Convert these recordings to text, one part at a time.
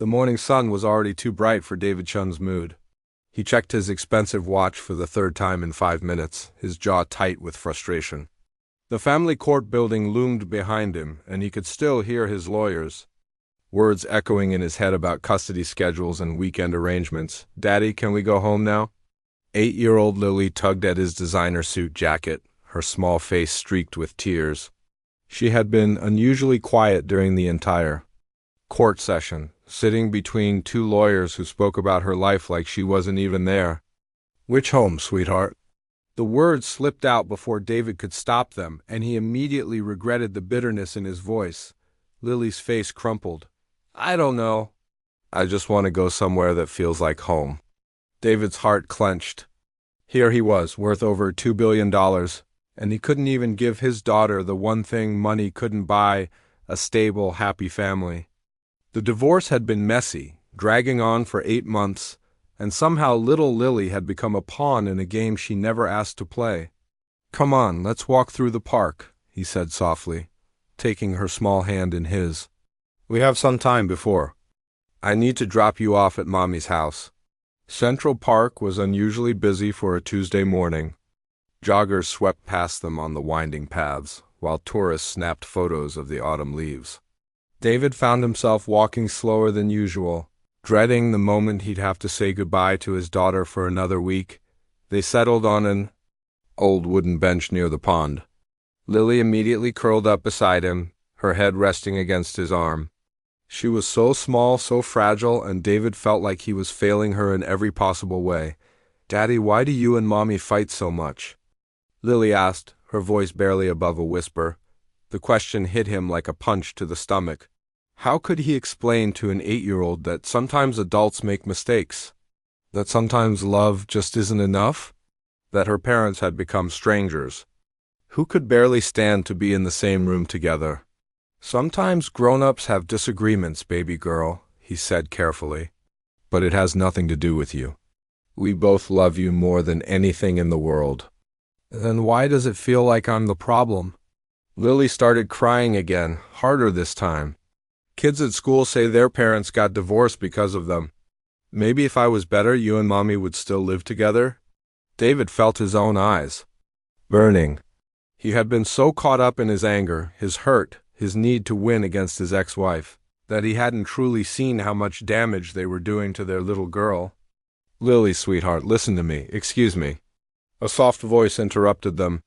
The morning sun was already too bright for David Chun's mood. He checked his expensive watch for the third time in 5 minutes, his jaw tight with frustration. The family court building loomed behind him, and he could still hear his lawyers' words echoing in his head about custody schedules and weekend arrangements. "Daddy, can we go home now?" 8-year-old Lily tugged at his designer suit jacket, her small face streaked with tears. She had been unusually quiet during the entire court session, sitting between two lawyers who spoke about her life like she wasn't even there. "Which home, sweetheart?" The words slipped out before David could stop them, and he immediately regretted the bitterness in his voice. Lily's face crumpled. "I don't know. I just want to go somewhere that feels like home." David's heart clenched. Here he was, worth over $2 billion, and he couldn't even give his daughter the one thing money couldn't buy, a stable, happy family. The divorce had been messy, dragging on for 8 months, and somehow little Lily had become a pawn in a game she never asked to play. "Come on, let's walk through the park," he said softly, taking her small hand in his. "We have some time before I need to drop you off at Mommy's house." Central Park was unusually busy for a Tuesday morning. Joggers swept past them on the winding paths, while tourists snapped photos of the autumn leaves. David found himself walking slower than usual, dreading the moment he'd have to say goodbye to his daughter for another week. They settled on an old wooden bench near the pond. Lily immediately curled up beside him, her head resting against his arm. She was so small, so fragile, and David felt like he was failing her in every possible way. "Daddy, why do you and Mommy fight so much?" Lily asked, her voice barely above a whisper. The question hit him like a punch to the stomach. How could he explain to an 8-year-old that sometimes adults make mistakes? That sometimes love just isn't enough? That her parents had become strangers who could barely stand to be in the same room together? "Sometimes grown-ups have disagreements, baby girl," he said carefully. "But it has nothing to do with you. We both love you more than anything in the world." "Then why does it feel like I'm the problem?" Lily started crying again, harder this time. "Kids at school say their parents got divorced because of them. Maybe if I was better, you and Mommy would still live together?" David felt his own eyes burning. He had been so caught up in his anger, his hurt, his need to win against his ex-wife, that he hadn't truly seen how much damage they were doing to their little girl. "Lily, sweetheart, listen to me. Excuse me." A soft voice interrupted them.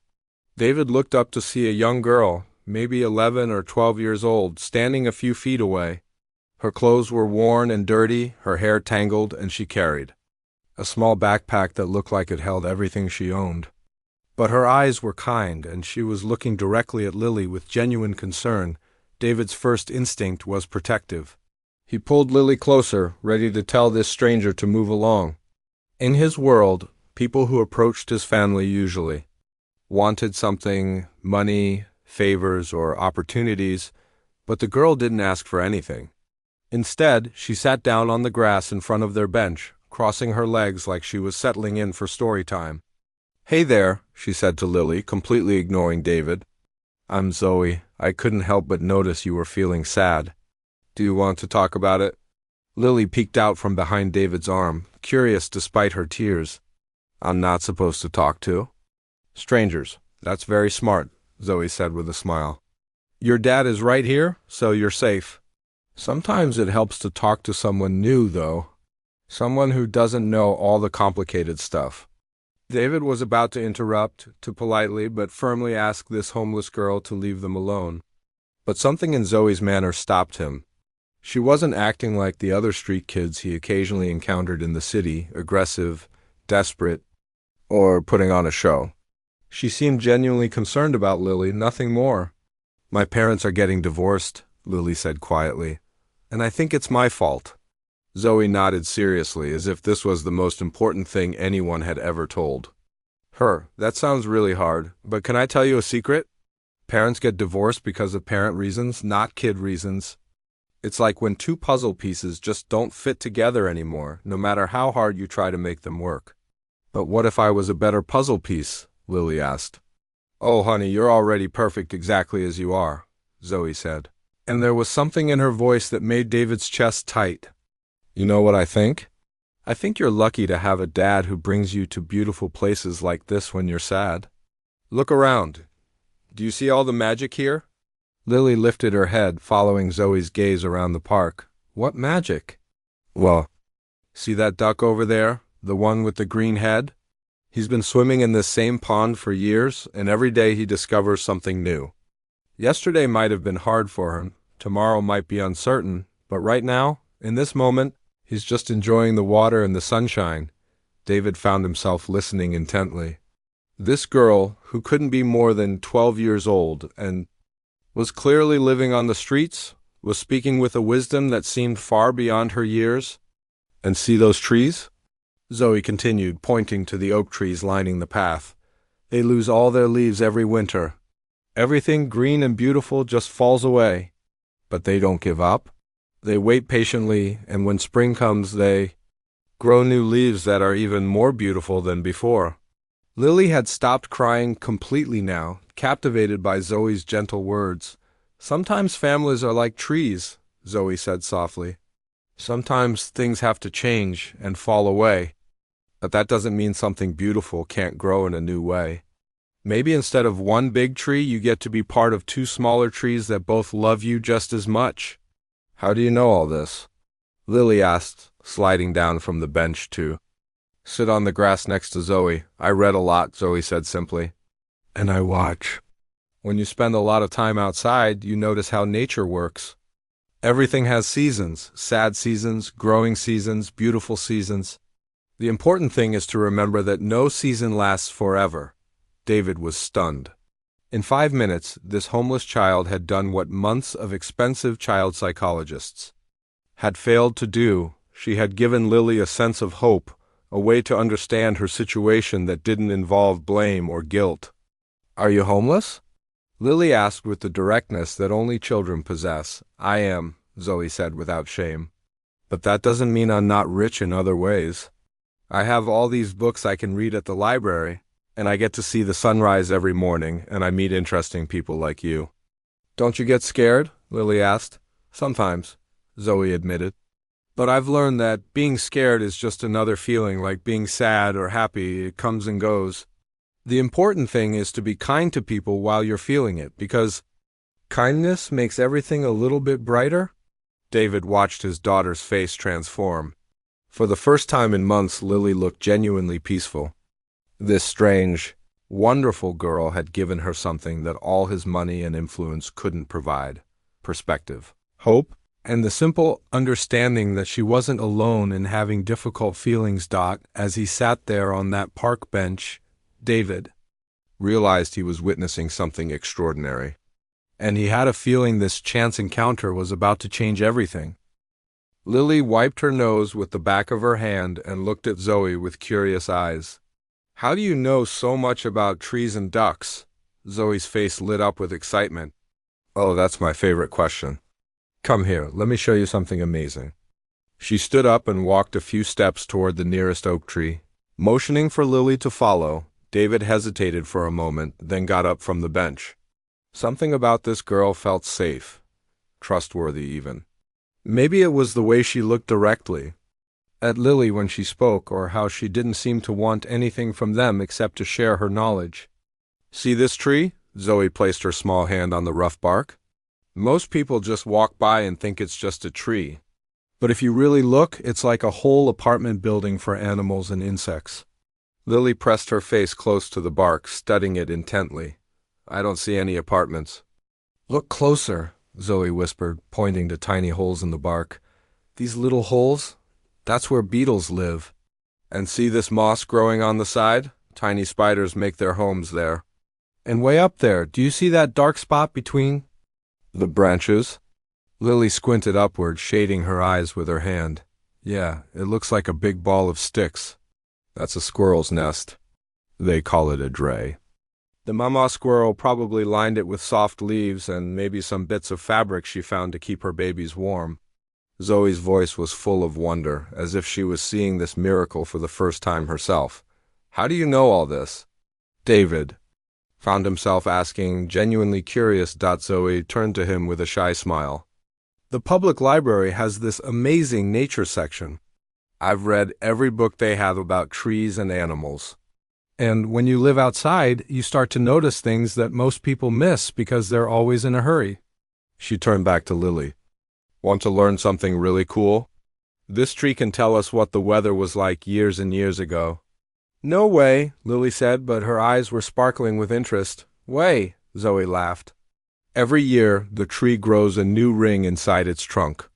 David looked up to see a young girl, maybe 11 or 12 years old, standing a few feet away. Her clothes were worn and dirty, her hair tangled, and she carried a small backpack that looked like it held everything she owned. But her eyes were kind, and she was looking directly at Lily with genuine concern. David's first instinct was protective. He pulled Lily closer, ready to tell this stranger to move along. In his world, people who approached his family usually wanted something, money, favors, or opportunities, but the girl didn't ask for anything. Instead, she sat down on the grass in front of their bench, crossing her legs like she was settling in for story time. "Hey there," she said to Lily, completely ignoring David. "I'm Zoe. I couldn't help but notice you were feeling sad. Do you want to talk about it?" Lily peeked out from behind David's arm, curious despite her tears. "I'm not supposed to talk to strangers. That's very smart," Zoe said with a smile. "Your dad is right here, so you're safe. Sometimes it helps to talk to someone new, though. Someone who doesn't know all the complicated stuff." David was about to interrupt, to politely but firmly ask this homeless girl to leave them alone. But something in Zoe's manner stopped him. She wasn't acting like the other street kids he occasionally encountered in the city, aggressive, desperate, or putting on a show. She seemed genuinely concerned about Lily, nothing more. "My parents are getting divorced," Lily said quietly, "and I think it's my fault." Zoe nodded seriously, as if this was the most important thing anyone had ever told her. "That sounds really hard, but can I tell you a secret? Parents get divorced because of parent reasons, not kid reasons. It's like when two puzzle pieces just don't fit together anymore, no matter how hard you try to make them work." "But what if I was a better puzzle piece?" Lily asked. "Oh, honey, you're already perfect exactly as you are," Zoe said. And there was something in her voice that made David's chest tight. You know what I think? I think you're lucky to have a dad who brings you to beautiful places like this when you're sad. Look around. Do you see all the magic here? Lily lifted her head, following Zoe's gaze around the park. What magic? Well, see that duck over there? The one with the green head? He's been swimming in this same pond for years, and every day he discovers something new. Yesterday might have been hard for him, tomorrow might be uncertain, but right now, in this moment, he's just enjoying the water and the sunshine. David found himself listening intently. This girl, who couldn't be more than 12 years old and was clearly living on the streets, was speaking with a wisdom that seemed far beyond her years. And see those trees? Zoe continued, pointing to the oak trees lining the path. They lose all their leaves every winter. Everything green and beautiful just falls away. But they don't give up. They wait patiently, and when spring comes, they grow new leaves that are even more beautiful than before. Lily had stopped crying completely now, captivated by Zoe's gentle words. Sometimes families are like trees, Zoe said softly. Sometimes things have to change and fall away, but that doesn't mean something beautiful can't grow in a new way. Maybe instead of one big tree, you get to be part of two smaller trees that both love you just as much. How do you know all this? Lily asked, sliding down from the bench to sit on the grass next to Zoe. I read a lot, Zoe said simply. And I watch. When you spend a lot of time outside, you notice how nature works. Everything has seasons, sad seasons, growing seasons, beautiful seasons. The important thing is to remember that no season lasts forever. David was stunned. In 5 minutes, this homeless child had done what months of expensive child psychologists had failed to do. She had given Lily a sense of hope, a way to understand her situation that didn't involve blame or guilt. Are you homeless? Lily asked with the directness that only children possess. I am, Zoe said without shame. But that doesn't mean I'm not rich in other ways. I have all these books I can read at the library, and I get to see the sunrise every morning, and I meet interesting people like you. Don't you get scared? Lily asked. Sometimes, Zoe admitted. But I've learned that being scared is just another feeling, like being sad or happy. It comes and goes. The important thing is to be kind to people while you're feeling it, because kindness makes everything a little bit brighter. David watched his daughter's face transform. For the first time in months, Lily looked genuinely peaceful. This strange, wonderful girl had given her something that all his money and influence couldn't provide: perspective, hope, and the simple understanding that she wasn't alone in having difficult feelings. As he sat there on that park bench, David realized he was witnessing something extraordinary, and he had a feeling this chance encounter was about to change everything. Lily wiped her nose with the back of her hand and looked at Zoe with curious eyes. How do you know so much about trees and ducks? Zoe's face lit up with excitement. Oh, that's my favorite question. Come here, let me show you something amazing. She stood up and walked a few steps toward the nearest oak tree. Motioning for Lily to follow, David hesitated for a moment, then got up from the bench. Something about this girl felt safe, trustworthy even. Maybe it was the way she looked directly at Lily when she spoke, or how she didn't seem to want anything from them except to share her knowledge. See this tree? Zoe placed her small hand on the rough bark. Most people just walk by and think it's just a tree. But if you really look, it's like a whole apartment building for animals and insects. Lily pressed her face close to the bark, studying it intently. I don't see any apartments. Look closer, Zoe whispered, pointing to tiny holes in the bark. These little holes? That's where beetles live. And see this moss growing on the side? Tiny spiders make their homes there. And way up there, do you see that dark spot between the branches? Lily squinted upward, shading her eyes with her hand. Yeah, it looks like a big ball of sticks. That's a squirrel's nest. They call it a dray. The mama squirrel probably lined it with soft leaves and maybe some bits of fabric she found to keep her babies warm. Zoe's voice was full of wonder, as if she was seeing this miracle for the first time herself. How do you know all this? David found himself asking, genuinely curious. Zoe turned to him with a shy smile. The public library has this amazing nature section. I've read every book they have about trees and animals. And when you live outside, you start to notice things that most people miss because they're always in a hurry. She turned back to Lily. Want to learn something really cool? This tree can tell us what the weather was like years and years ago. No way, Lily said, but her eyes were sparkling with interest. Way, Zoe laughed. Every year, the tree grows a new ring inside its trunk.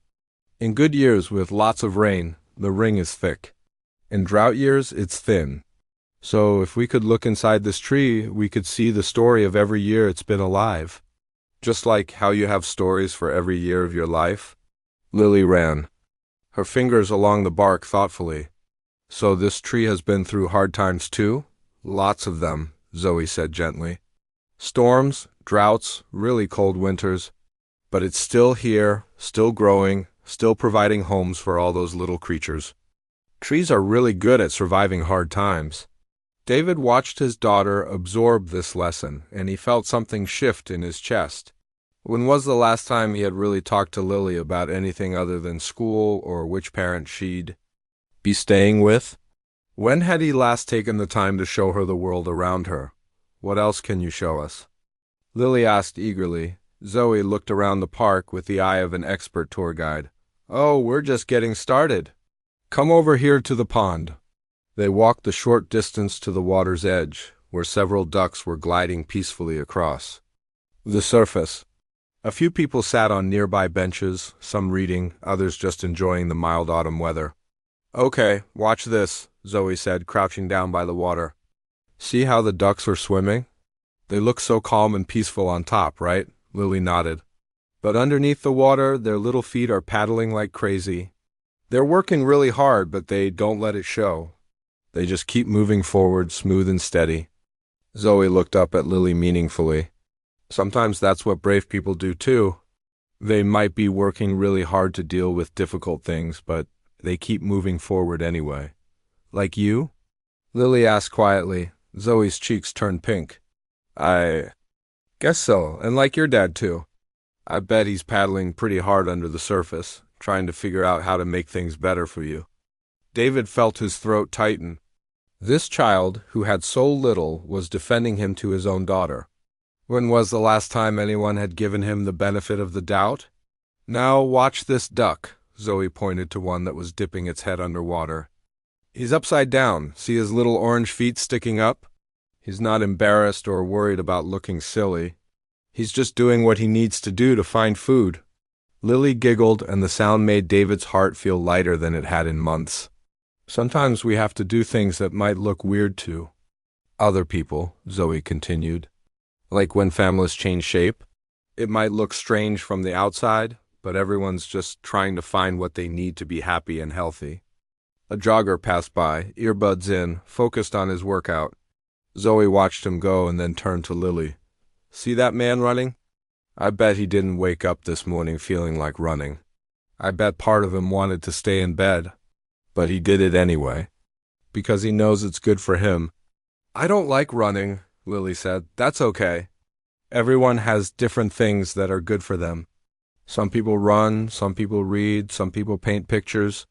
In good years with lots of rain, the ring is thick. In drought years, it's thin. So if we could look inside this tree, we could see the story of every year it's been alive. Just like how you have stories for every year of your life. Lily ran, her fingers along the bark thoughtfully. So this tree has been through hard times too? Lots of them, Zoe said gently. Storms, droughts, really cold winters. But it's still here, still growing, still providing homes for all those little creatures. Trees are really good at surviving hard times. David watched his daughter absorb this lesson, and he felt something shift in his chest. When was the last time he had really talked to Lily about anything other than school or which parent she'd be staying with? When had he last taken the time to show her the world around her? What else can you show us? Lily asked eagerly. Zoe looked around the park with the eye of an expert tour guide. Oh, we're just getting started. Come over here to the pond. They walked the short distance to the water's edge, where several ducks were gliding peacefully across the surface. A few people sat on nearby benches, some reading, others just enjoying the mild autumn weather. Okay, watch this, Zoe said, crouching down by the water. See how the ducks are swimming? They look so calm and peaceful on top, right? Lily nodded. But underneath the water, their little feet are paddling like crazy. They're working really hard, but they don't let it show. They just keep moving forward, smooth and steady. Zoe looked up at Lily meaningfully. Sometimes that's what brave people do too. They might be working really hard to deal with difficult things, but they keep moving forward anyway. Like you? Lily asked quietly. Zoe's cheeks turned pink. I guess so, and like your dad too. I bet he's paddling pretty hard under the surface, trying to figure out how to make things better for you. David felt his throat tighten. This child, who had so little, was defending him to his own daughter. When was the last time anyone had given him the benefit of the doubt? Now watch this duck, Zoe pointed to one that was dipping its head underwater. He's upside down. See his little orange feet sticking up? He's not embarrassed or worried about looking silly. He's just doing what he needs to do to find food. Lily giggled, and the sound made David's heart feel lighter than it had in months. Sometimes we have to do things that might look weird to other people, Zoe continued. Like when families change shape. It might look strange from the outside, but everyone's just trying to find what they need to be happy and healthy. A jogger passed by, earbuds in, focused on his workout. Zoe watched him go and then turned to Lily. See that man running? I bet he didn't wake up this morning feeling like running. I bet part of him wanted to stay in bed. But he did it anyway, because he knows it's good for him. I don't like running, Lily said. That's okay. Everyone has different things that are good for them. Some people run, some people read, some people paint pictures.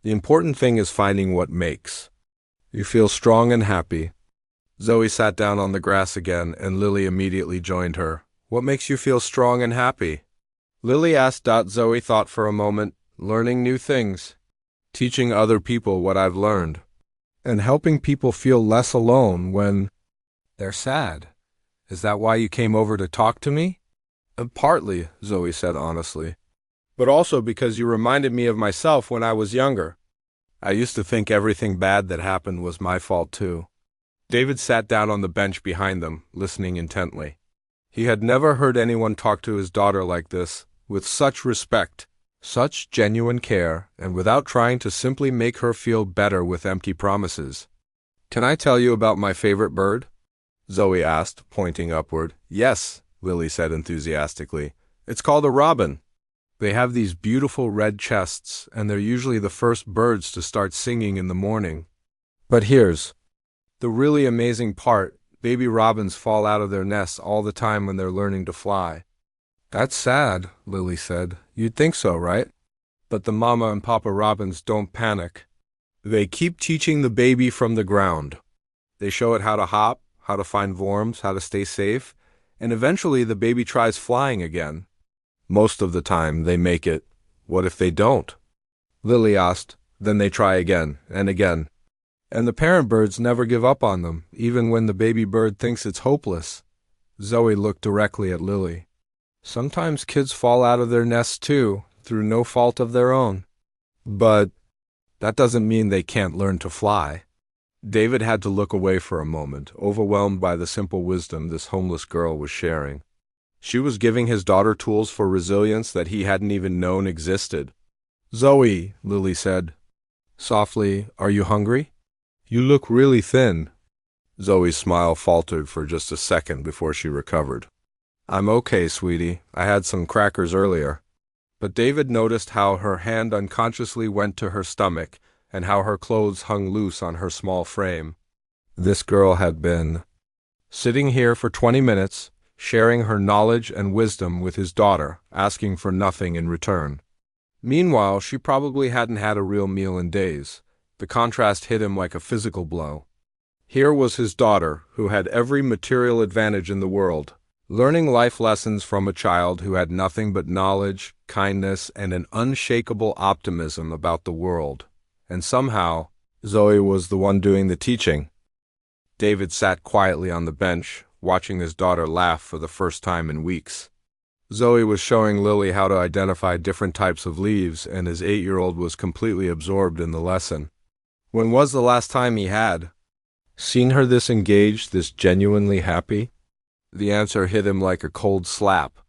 The important thing is finding what makes you feel strong and happy. Zoe sat down on the grass again, and Lily immediately joined her. What makes you feel strong and happy? Lily asked. Zoe thought for a moment. Learning new things. Teaching other people what I've learned, and helping people feel less alone when they're sad. Is that why you came over to talk to me? Partly, Zoe said honestly, but also because you reminded me of myself when I was younger. I used to think everything bad that happened was my fault too. David sat down on the bench behind them, listening intently. He had never heard anyone talk to his daughter like this, with such respect. Such genuine care, and without trying to simply make her feel better with empty promises. Can I tell you about my favorite bird? Zoe asked, pointing upward. Yes, Lily said enthusiastically. It's called a robin. They have these beautiful red chests, and they're usually the first birds to start singing in the morning. But here's the really amazing part. Baby robins fall out of their nests all the time when they're learning to fly. That's sad, Lily said. You'd think so, right? But the mama and Papa Robins don't panic. They keep teaching the baby from the ground. They show it how to hop, how to find worms, how to stay safe, and eventually the baby tries flying again. Most of the time, they make it. What if they don't? Lily asked. Then they try again and again. And the parent birds never give up on them, even when the baby bird thinks it's hopeless. Zoe looked directly at Lily. Sometimes kids fall out of their nests too, through no fault of their own. But that doesn't mean they can't learn to fly. David had to look away for a moment, overwhelmed by the simple wisdom this homeless girl was sharing. She was giving his daughter tools for resilience that he hadn't even known existed. "Zoe," Lily said softly, "are you hungry? You look really thin." Zoe's smile faltered for just a second before she recovered. "I'm okay, sweetie. I had some crackers earlier." But David noticed how her hand unconsciously went to her stomach and how her clothes hung loose on her small frame. This girl had been sitting here for 20 minutes, sharing her knowledge and wisdom with his daughter, asking for nothing in return. Meanwhile, she probably hadn't had a real meal in days. The contrast hit him like a physical blow. Here was his daughter, who had every material advantage in the world, learning life lessons from a child who had nothing but knowledge, kindness, and an unshakable optimism about the world. And somehow, Zoe was the one doing the teaching. David sat quietly on the bench, watching his daughter laugh for the first time in weeks. Zoe was showing Lily how to identify different types of leaves, and his 8-year-old was completely absorbed in the lesson. When was the last time he had seen her this engaged, this genuinely happy? The answer hit him like a cold slap.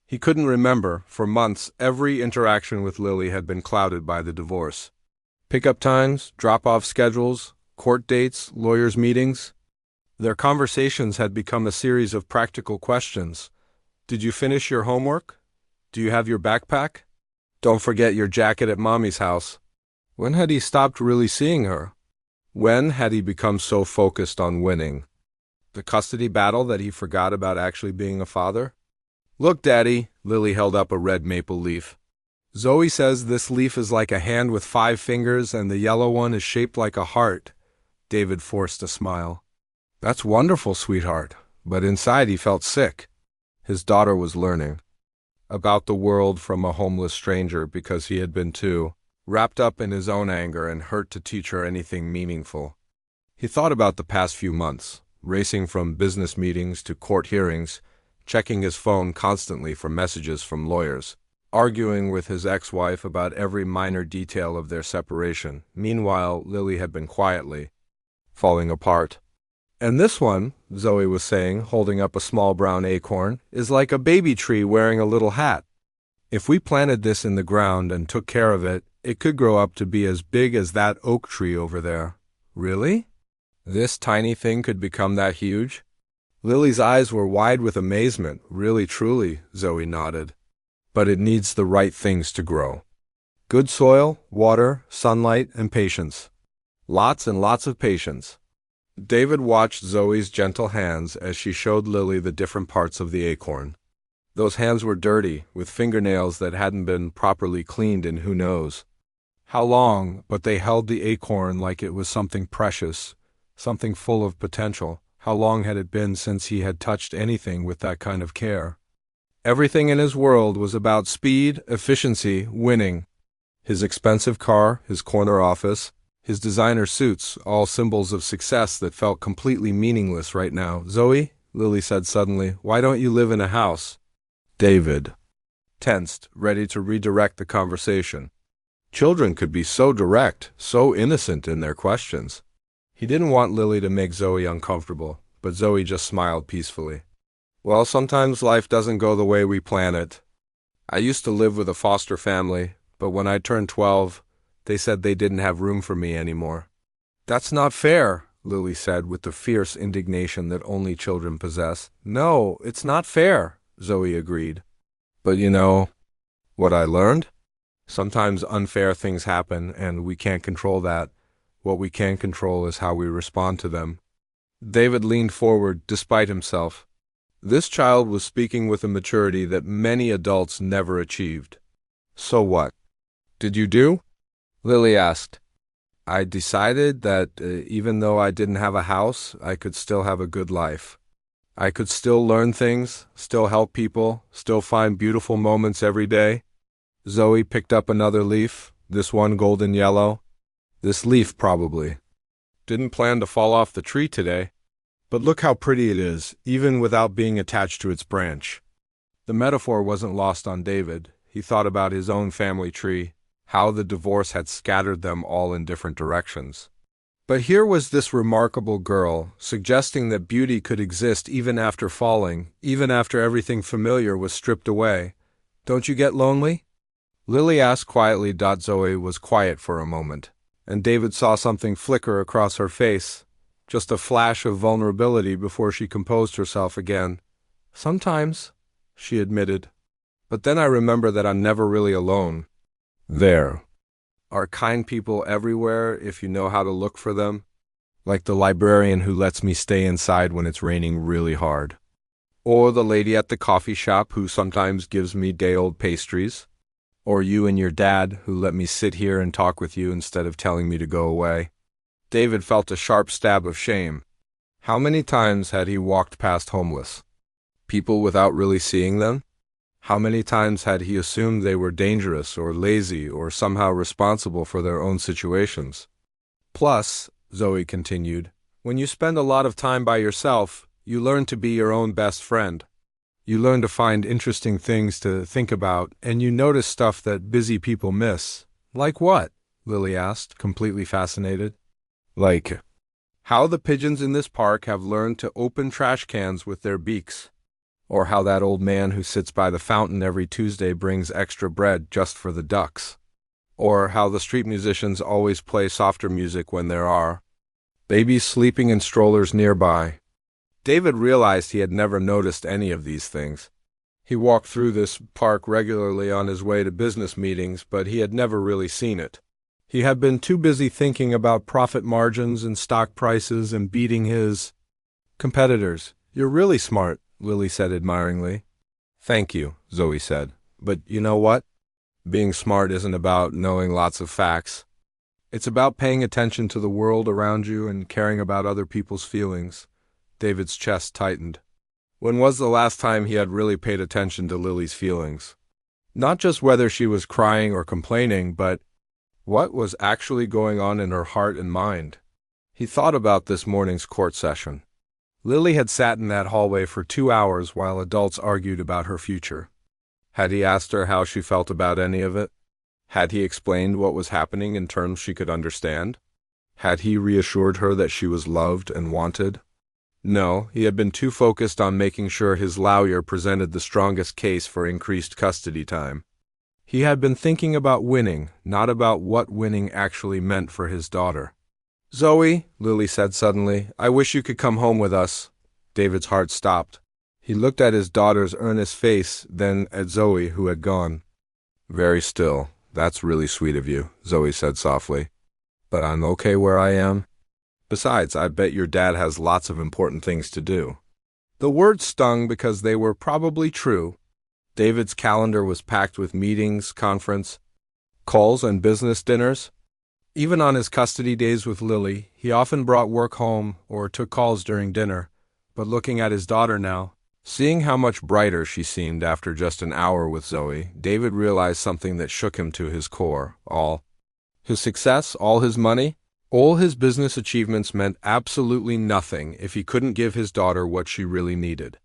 He couldn't remember. For months, every interaction with Lily had been clouded by the divorce. Pickup times, drop-off schedules, court dates, lawyers' meetings. Their conversations had become a series of practical questions. Did you finish your homework? Do you have your backpack? Don't forget your jacket at Mommy's house. When had he stopped really seeing her? When had he become so focused on winning? The custody battle that he forgot about actually being a father? "Look, Daddy," Lily held up a red maple leaf. "Zoe says this leaf is like a hand with 5 fingers and the yellow one is shaped like a heart." David forced a smile. "That's wonderful, sweetheart." But inside he felt sick. His daughter was learning about the world from a homeless stranger because he had been too wrapped up in his own anger and hurt to teach her anything meaningful. He thought about the past few months, racing from business meetings to court hearings, checking his phone constantly for messages from lawyers, arguing with his ex-wife about every minor detail of their separation. Meanwhile, Lily had been quietly falling apart. "And this one," Zoe was saying, holding up a small brown acorn, "is like a baby tree wearing a little hat. If we planted this in the ground and took care of it, it could grow up to be as big as that oak tree over there." "Really? This tiny thing could become that huge?" Lily's eyes were wide with amazement. "Really, truly," Zoe nodded. "But it needs the right things to grow. Good soil, water, sunlight, and patience. Lots and lots of patience." David watched Zoe's gentle hands as she showed Lily the different parts of the acorn. Those hands were dirty, with fingernails that hadn't been properly cleaned in who knows how long, but they held the acorn like it was something precious, something full of potential. How long had it been since he had touched anything with that kind of care? Everything in his world was about speed, efficiency, winning. His expensive car, his corner office, his designer suits, all symbols of success that felt completely meaningless right now. "Zoe," Lily said suddenly, "why don't you live in a house?" David tensed, ready to redirect the conversation. Children could be so direct, so innocent in their questions. He didn't want Lily to make Zoe uncomfortable, but Zoe just smiled peacefully. "Well, sometimes life doesn't go the way we plan it. I used to live with a foster family, but when I turned 12, they said they didn't have room for me anymore." "That's not fair," Lily said with the fierce indignation that only children possess. "No, it's not fair," Zoe agreed. "But you know what I learned? Sometimes unfair things happen, and we can't control that. What we can control is how we respond to them." David leaned forward, despite himself. This child was speaking with a maturity that many adults never achieved. So what did you do? Lily asked. I decided that even though I didn't have a house, I could still have a good life. I could still learn things, still help people, still find beautiful moments every day. Zoe picked up another leaf, this one golden yellow. This leaf probably didn't plan to fall off the tree today. But look how pretty it is, even without being attached to its branch. The metaphor wasn't lost on David. He thought about his own family tree, how the divorce had scattered them all in different directions. But here was this remarkable girl, suggesting that beauty could exist even after falling, even after everything familiar was stripped away. Don't you get lonely? Lily asked quietly. Zoe was quiet for a moment, and David saw something flicker across her face. Just a flash of vulnerability before she composed herself again. Sometimes, she admitted. But then I remember that I'm never really alone. There are kind people everywhere if you know how to look for them. Like the librarian who lets me stay inside when it's raining really hard. Or the lady at the coffee shop who sometimes gives me day-old pastries. Or you and your dad who let me sit here and talk with you instead of telling me to go away. David felt a sharp stab of shame. How many times had he walked past homeless people without really seeing them? How many times had he assumed they were dangerous or lazy or somehow responsible for their own situations? Plus, Zoe continued, when you spend a lot of time by yourself, you learn to be your own best friend. You learn to find interesting things to think about, and you notice stuff that busy people miss. Like what? Lily asked, completely fascinated. Like how the pigeons in this park have learned to open trash cans with their beaks. Or how that old man who sits by the fountain every Tuesday brings extra bread just for the ducks. Or how the street musicians always play softer music when there are babies sleeping in strollers nearby. David realized he had never noticed any of these things. He walked through this park regularly on his way to business meetings, but he had never really seen it. He had been too busy thinking about profit margins and stock prices and beating his competitors. You're really smart, Lily said admiringly. Thank you, Zoe said. But you know what? Being smart isn't about knowing lots of facts. It's about paying attention to the world around you and caring about other people's feelings. David's chest tightened. When was the last time he had really paid attention to Lily's feelings? Not just whether she was crying or complaining, but what was actually going on in her heart and mind? He thought about this morning's court session. Lily had sat in that hallway for 2 hours while adults argued about her future. Had he asked her how she felt about any of it? Had he explained what was happening in terms she could understand? Had he reassured her that she was loved and wanted? No, he had been too focused on making sure his lawyer presented the strongest case for increased custody time. He had been thinking about winning, not about what winning actually meant for his daughter. Zoe, Lily said suddenly, I wish you could come home with us. David's heart stopped. He looked at his daughter's earnest face, then at Zoe, who had gone. Very still. That's really sweet of you, Zoe said softly. But I'm okay where I am. Besides, I bet your dad has lots of important things to do. The words stung because they were probably true. David's calendar was packed with meetings, conference calls, and business dinners. Even on his custody days with Lily, he often brought work home or took calls during dinner. But looking at his daughter now, seeing how much brighter she seemed after just an hour with Zoe, David realized something that shook him to his core. All his success, all his money, all his business achievements meant absolutely nothing if he couldn't give his daughter what she really needed.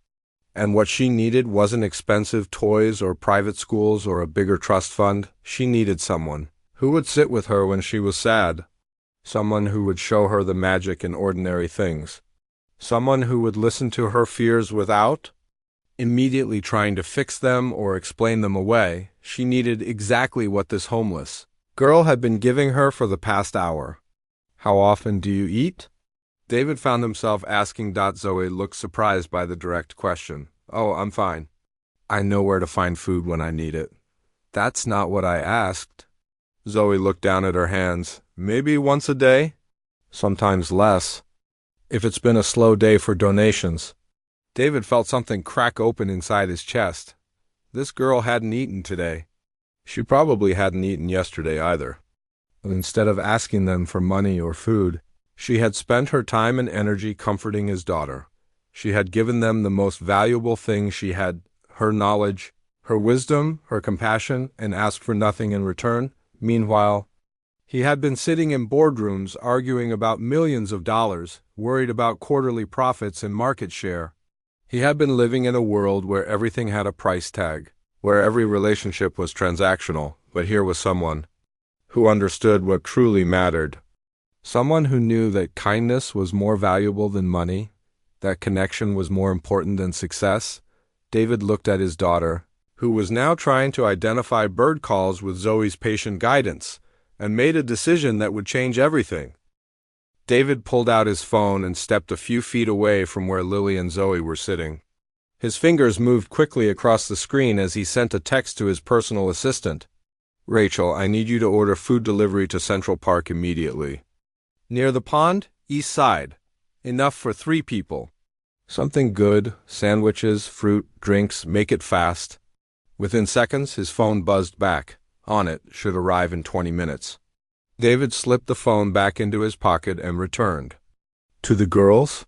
And what she needed wasn't expensive toys or private schools or a bigger trust fund. She needed someone who would sit with her when she was sad, someone who would show her the magic in ordinary things, someone who would listen to her fears without immediately trying to fix them or explain them away. She needed exactly what this homeless girl had been giving her for the past hour. How often do you eat? David found himself asking. Zoe looked surprised by the direct question. Oh, I'm fine. I know where to find food when I need it. That's not what I asked. Zoe looked down at her hands. Maybe once a day? Sometimes less. If it's been a slow day for donations. David felt something crack open inside his chest. This girl hadn't eaten today. She probably hadn't eaten yesterday either. Instead of asking them for money or food, she had spent her time and energy comforting his daughter. She had given them the most valuable thing she had, her knowledge, her wisdom, her compassion, and asked for nothing in return. Meanwhile, he had been sitting in boardrooms arguing about millions of dollars, worried about quarterly profits and market share. He had been living in a world where everything had a price tag, where every relationship was transactional, but here was someone who understood what truly mattered. Someone who knew that kindness was more valuable than money, that connection was more important than success. David looked at his daughter, who was now trying to identify bird calls with Zoe's patient guidance, and made a decision that would change everything. David pulled out his phone and stepped a few feet away from where Lily and Zoe were sitting. His fingers moved quickly across the screen as he sent a text to his personal assistant. "Rachel, I need you to order food delivery to Central Park immediately. Near the pond, east side. Enough for 3 people. Something good, sandwiches, fruit, drinks, make it fast." Within seconds, his phone buzzed back. On it, "Should arrive in 20 minutes. David slipped the phone back into his pocket and returned. "To the girls?"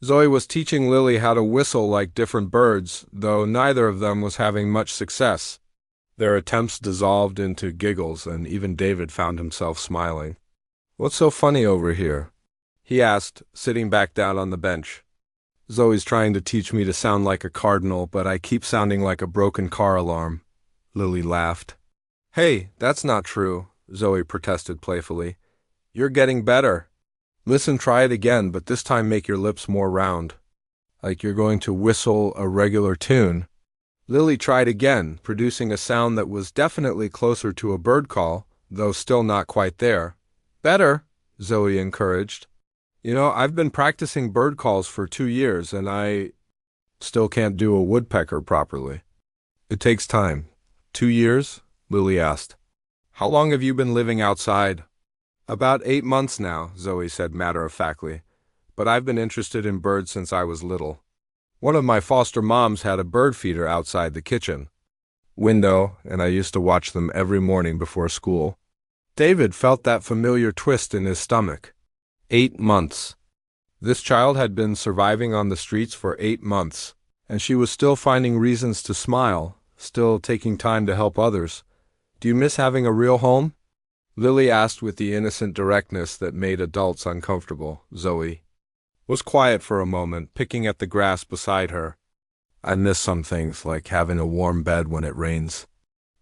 Zoe was teaching Lily how to whistle like different birds, though neither of them was having much success. Their attempts dissolved into giggles, and even David found himself smiling. "What's so funny over here?" he asked, sitting back down on the bench. "Zoe's trying to teach me to sound like a cardinal, but I keep sounding like a broken car alarm." Lily laughed. "Hey, that's not true," Zoe protested playfully. "You're getting better. Listen, try it again, but this time make your lips more round. Like you're going to whistle a regular tune." Lily tried again, producing a sound that was definitely closer to a bird call, though still not quite there. "Better," Zoe encouraged. "You know, I've been practicing bird calls for 2 years, and I still can't do a woodpecker properly." "It takes time." 2 years? Lily asked. "How long have you been living outside?" "About 8 months now," Zoe said matter-of-factly. "But I've been interested in birds since I was little. One of my foster moms had a bird feeder outside the kitchen window, and I used to watch them every morning before school." David felt that familiar twist in his stomach. 8 months. This child had been surviving on the streets for 8 months, and she was still finding reasons to smile, still taking time to help others. "Do you miss having a real home?" Lily asked with the innocent directness that made adults uncomfortable. Zoe was quiet for a moment, picking at the grass beside her. "I miss some things, like having a warm bed when it rains,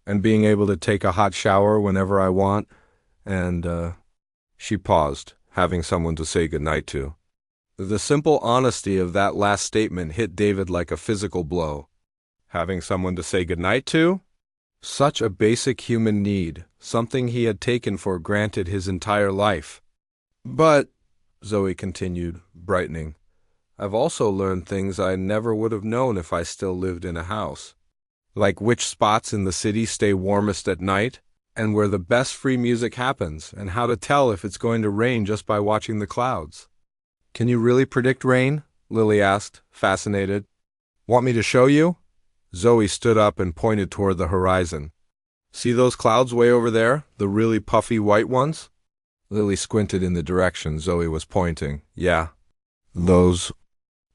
and being able to take a hot shower whenever I want, and, She paused, having someone to say goodnight to. The simple honesty of that last statement hit David like a physical blow. Having someone to say goodnight to? Such a basic human need, something he had taken for granted his entire life. "But," Zoe continued, brightening, "I've also learned things I never would have known if I still lived in a house. Like which spots in the city stay warmest at night, and where the best free music happens, and how to tell if it's going to rain just by watching the clouds." "Can you really predict rain?" Lily asked, fascinated. "Want me to show you?" Zoe stood up and pointed toward the horizon. "See those clouds way over there, the really puffy white ones?" Lily squinted in the direction Zoe was pointing. "Yeah. Those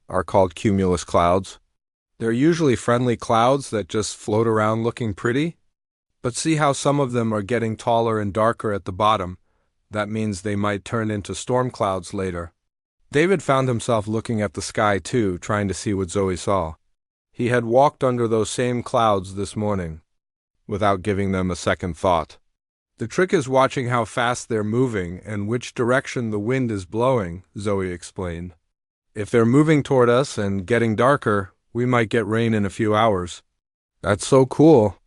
are called cumulus clouds. They're usually friendly clouds that just float around looking pretty. But see how some of them are getting taller and darker at the bottom? That means they might turn into storm clouds later." David found himself looking at the sky too, trying to see what Zoe saw. He had walked under those same clouds this morning, without giving them a second thought. "The trick is watching how fast they're moving and which direction the wind is blowing," Zoe explained. "If they're moving toward us and getting darker, we might get rain in a few hours." "That's so cool,"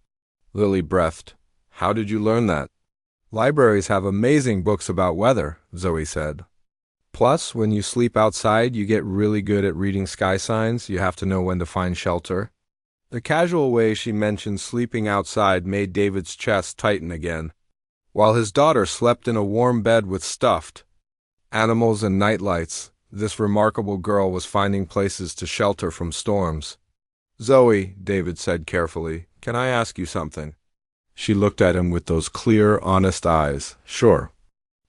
Lily breathed. "How did you learn that?" "Libraries have amazing books about weather," Zoe said. "Plus, when you sleep outside, you get really good at reading sky signs. You have to know when to find shelter." The casual way she mentioned sleeping outside made David's chest tighten again. While his daughter slept in a warm bed with stuffed animals and nightlights, This remarkable girl was finding places to shelter from storms. "Zoe," David said carefully, "can I ask you something?" She looked at him with those clear, honest eyes. "Sure."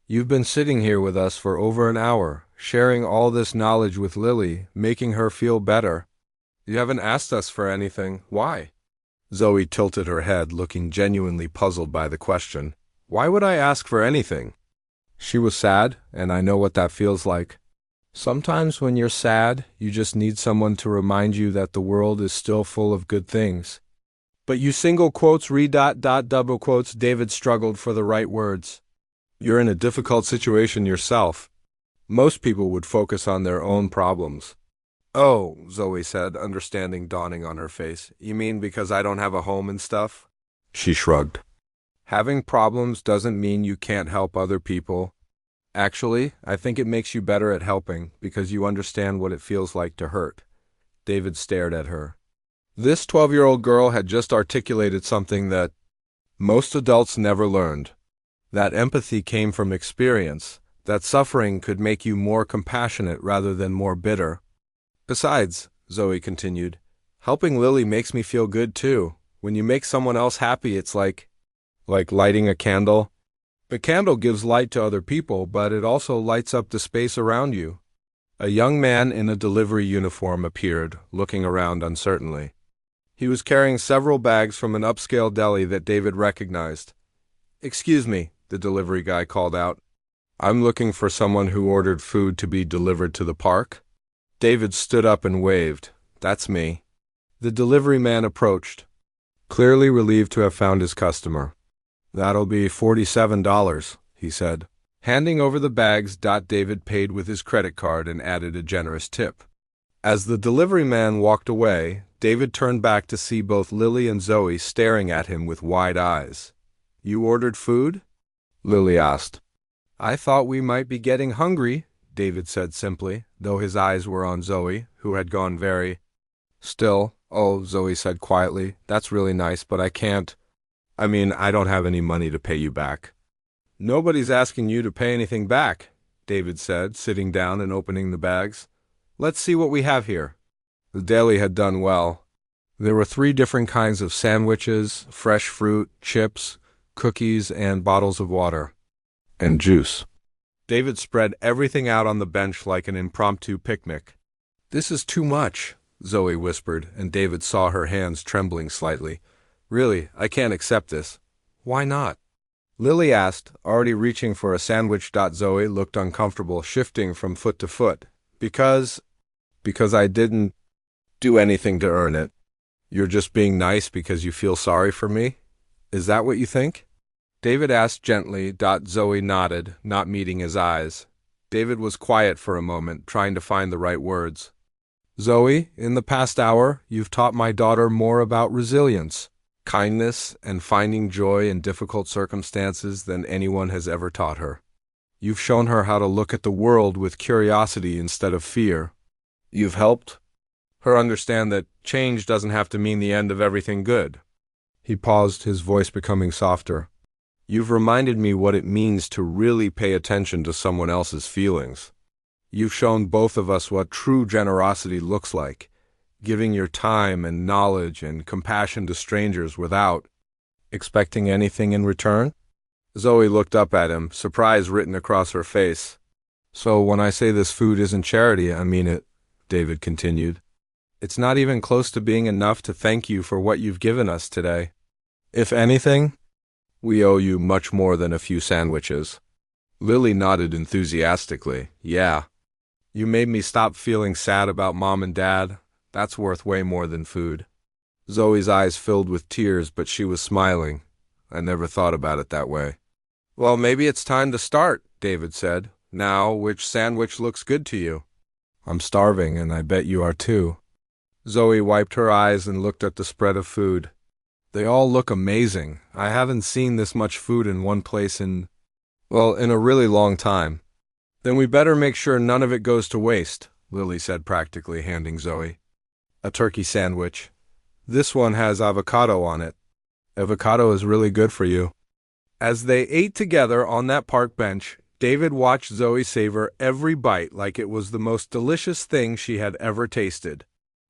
"You've been sitting here with us for over an hour, sharing all this knowledge with Lily, making her feel better. You haven't asked us for anything. Why?" Zoe tilted her head, looking genuinely puzzled by the question. "Why would I ask for anything?" She was sad, and I know what that feels like. Sometimes when you're sad, you just need someone to remind you that the world is still full of good things. "But you single quotes, double quotes," David struggled for the right words. "You're in a difficult situation yourself. Most people would focus on their own problems." "Oh," Zoe said, understanding dawning on her face. "You mean because I don't have a home and stuff?" She shrugged. "Having problems doesn't mean you can't help other people. Actually, I think it makes you better at helping because you understand what it feels like to hurt." David stared at her. This 12-year-old girl had just articulated something that most adults never learned. That empathy came from experience, that suffering could make you more compassionate rather than more bitter. "Besides," Zoe continued, "helping Lily makes me feel good too. When you make someone else happy, it's like lighting a candle. The candle gives light to other people, but it also lights up the space around you." A young man in a delivery uniform appeared, looking around uncertainly. He was carrying several bags from an upscale deli that David recognized. "Excuse me," the delivery guy called out. "I'm looking for someone who ordered food to be delivered to the park." David stood up and waved. "That's me." The delivery man approached, clearly relieved to have found his customer. "That'll be $47, he said. Handing over the bags, David paid with his credit card and added a generous tip. As the delivery man walked away, David turned back to see both Lily and Zoe staring at him with wide eyes. "You ordered food?" Lily asked. "I thought we might be getting hungry," David said simply, though his eyes were on Zoe, who had gone very still. "Oh," Zoe said quietly, "that's really nice, but I can't. I don't have any money to pay you back." "Nobody's asking you to pay anything back," David said, sitting down and opening the bags. "Let's see what we have here." The deli had done well. There were 3 different kinds of sandwiches, fresh fruit, chips, cookies, and bottles of water. And juice. David spread everything out on the bench like an impromptu picnic. "This is too much," Zoe whispered, and David saw her hands trembling slightly. "Really, I can't accept this." "Why not?" Lily asked, already reaching for a sandwich. Zoe looked uncomfortable, shifting from foot to foot. Because I didn't do anything to earn it." "You're just being nice because you feel sorry for me? Is that what you think?" David asked gently. Zoe nodded, not meeting his eyes. David was quiet for a moment, trying to find the right words. "Zoe, in the past hour, you've taught my daughter more about resilience, kindness, and finding joy in difficult circumstances than anyone has ever taught her. You've shown her how to look at the world with curiosity instead of fear. You've helped her understand that change doesn't have to mean the end of everything good." He paused, his voice becoming softer. "You've reminded me what it means to really pay attention to someone else's feelings. You've shown both of us what true generosity looks like, giving your time and knowledge and compassion to strangers without expecting anything in return." Zoe looked up at him, surprise written across her face. "So when I say this food isn't charity, I mean it," David continued. "It's not even close to being enough to thank you for what you've given us today. If anything, we owe you much more than a few sandwiches." Lily nodded enthusiastically. "Yeah. You made me stop feeling sad about Mom and Dad. That's worth way more than food." Zoe's eyes filled with tears, but she was smiling. "I never thought about it that way." "Well, maybe it's time to start," David said. "Now, which sandwich looks good to you?" "I'm starving, and I bet you are too." Zoe wiped her eyes and looked at the spread of food. "They all look amazing. I haven't seen this much food in one place in a really long time." "Then we better make sure none of it goes to waste," Lily said practically, handing Zoe a turkey sandwich. "This one has avocado on it. Avocado is really good for you." As they ate together on that park bench, David watched Zoe savor every bite like it was the most delicious thing she had ever tasted.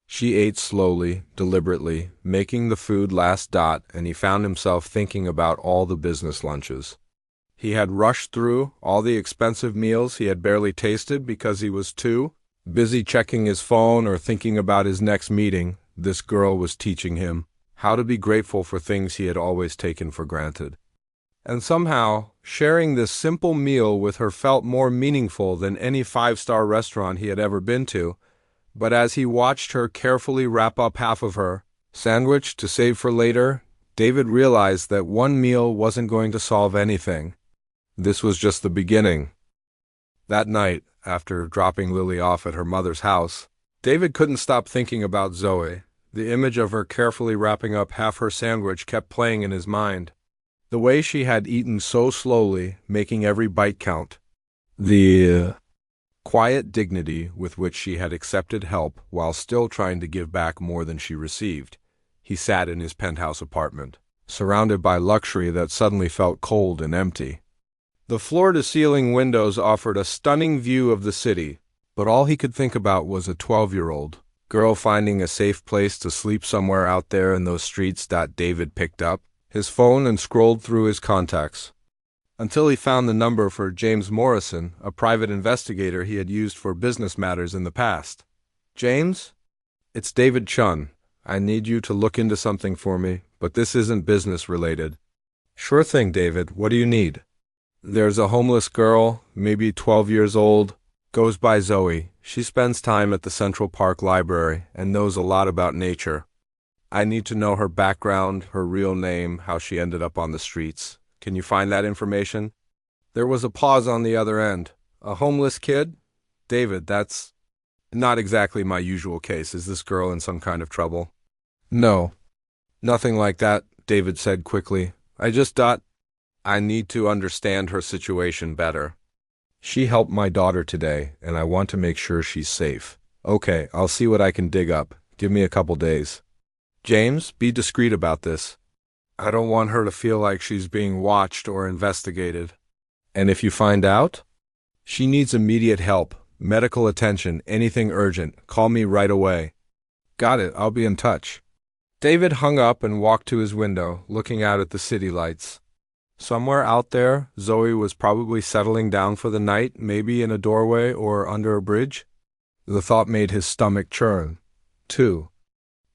She ate slowly, deliberately, making the food last, and he found himself thinking about all the business lunches. He had rushed through all the expensive meals he had barely tasted because he was too busy checking his phone or thinking about his next meeting. This girl was teaching him how to be grateful for things he had always taken for granted. And somehow, sharing this simple meal with her felt more meaningful than any five-star restaurant he had ever been to. But as he watched her carefully wrap up half of her sandwich to save for later, David realized that one meal wasn't going to solve anything. This was just the beginning. That night, after dropping Lily off at her mother's house, David couldn't stop thinking about Zoe. The image of her carefully wrapping up half her sandwich kept playing in his mind. The way she had eaten so slowly, making every bite count. The quiet dignity with which she had accepted help while still trying to give back more than she received. He sat in his penthouse apartment, surrounded by luxury that suddenly felt cold and empty. The floor-to-ceiling windows offered a stunning view of the city, but all he could think about was a 12-year-old girl finding a safe place to sleep somewhere out there in those streets. David picked up his phone and scrolled through his contacts until he found the number for James Morrison, a private investigator he had used for business matters in the past. "James? It's David Chun. I need you to look into something for me, but this isn't business-related." "Sure thing, David. What do you need?" "There's a homeless girl, maybe 12 years old, goes by Zoe. She spends time at the Central Park Library and knows a lot about nature. I need to know her background, her real name, how she ended up on the streets. Can you find that information?" There was a pause on the other end. "A homeless kid? David, that's not exactly my usual case. Is this girl in some kind of trouble?" "No, nothing like that," David said quickly. I need to understand her situation better. She helped my daughter today, and I want to make sure she's safe." "Okay, I'll see what I can dig up. Give me a couple days." "James, be discreet about this. I don't want her to feel like she's being watched or investigated." "And if you find out?" "She needs immediate help, medical attention, anything urgent. Call me right away." "Got it, I'll be in touch." David hung up and walked to his window, looking out at the city lights. Somewhere out there, Zoe was probably settling down for the night, maybe in a doorway or under a bridge. The thought made his stomach churn. 2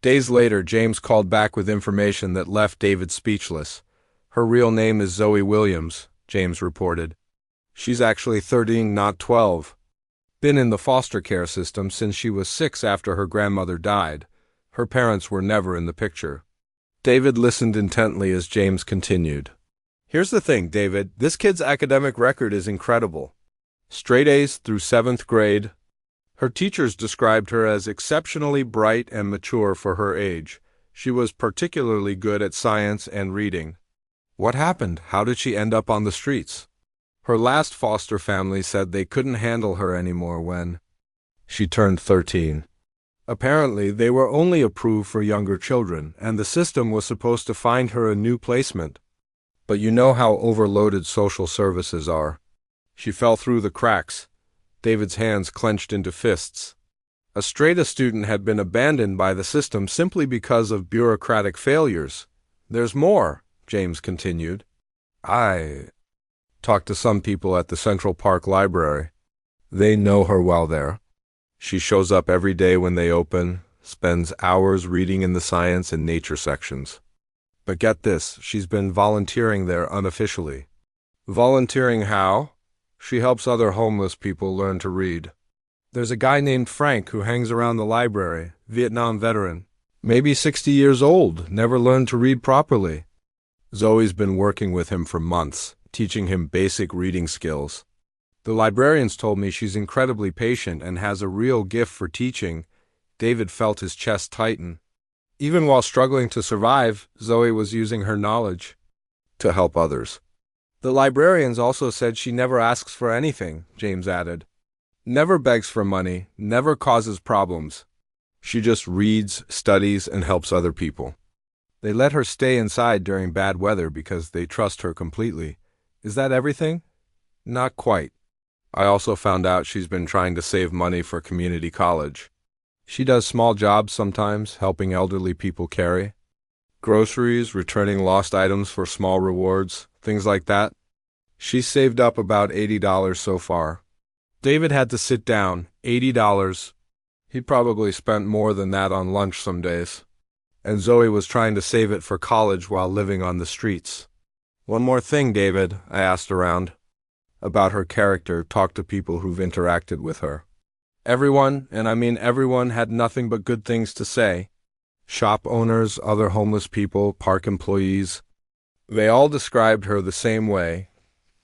days later, James called back with information that left David speechless. "Her real name is Zoe Williams," James reported. "She's actually 13, not 12. Been in the foster care system since she was 6 after her grandmother died. Her parents were never in the picture." David listened intently as James continued. "Here's the thing, David. This kid's academic record is incredible. Straight A's through 7th grade. Her teachers described her as exceptionally bright and mature for her age. She was particularly good at science and reading." "What happened? How did she end up on the streets?" "Her last foster family said they couldn't handle her anymore when she turned 13. Apparently, they were only approved for younger children, and the system was supposed to find her a new placement. But you know how overloaded social services are. She fell through the cracks." David's hands clenched into fists. A straight-A student had been abandoned by the system simply because of bureaucratic failures. "There's more," James continued. "I talked to some people at the Central Park Library. They know her well there. She shows up every day when they open, spends hours reading in the science and nature sections. But get this, she's been volunteering there unofficially." "Volunteering how?" "She helps other homeless people learn to read. There's a guy named Frank who hangs around the library, Vietnam veteran. Maybe 60 years old, never learned to read properly. Zoe's been working with him for months, teaching him basic reading skills. The librarians told me she's incredibly patient and has a real gift for teaching." David felt his chest tighten. Even while struggling to survive, Zoe was using her knowledge to help others. "The librarians also said she never asks for anything," James added. "Never begs for money, never causes problems. She just reads, studies, and helps other people. They let her stay inside during bad weather because they trust her completely." "Is that everything?" Not quite. I also found out she's been trying to save money for community college. She does small jobs sometimes, helping elderly people carry groceries, returning lost items for small rewards, things like that. She's saved up about $80 so far. David had to sit down. $80. He'd probably spent more than that on lunch some days. And Zoe was trying to save it for college while living on the streets. One more thing, David, I asked around. About her character, talked to people who've interacted with her. Everyone, and I mean everyone, had nothing but good things to say. Shop owners, other homeless people, park employees. They all described her the same way.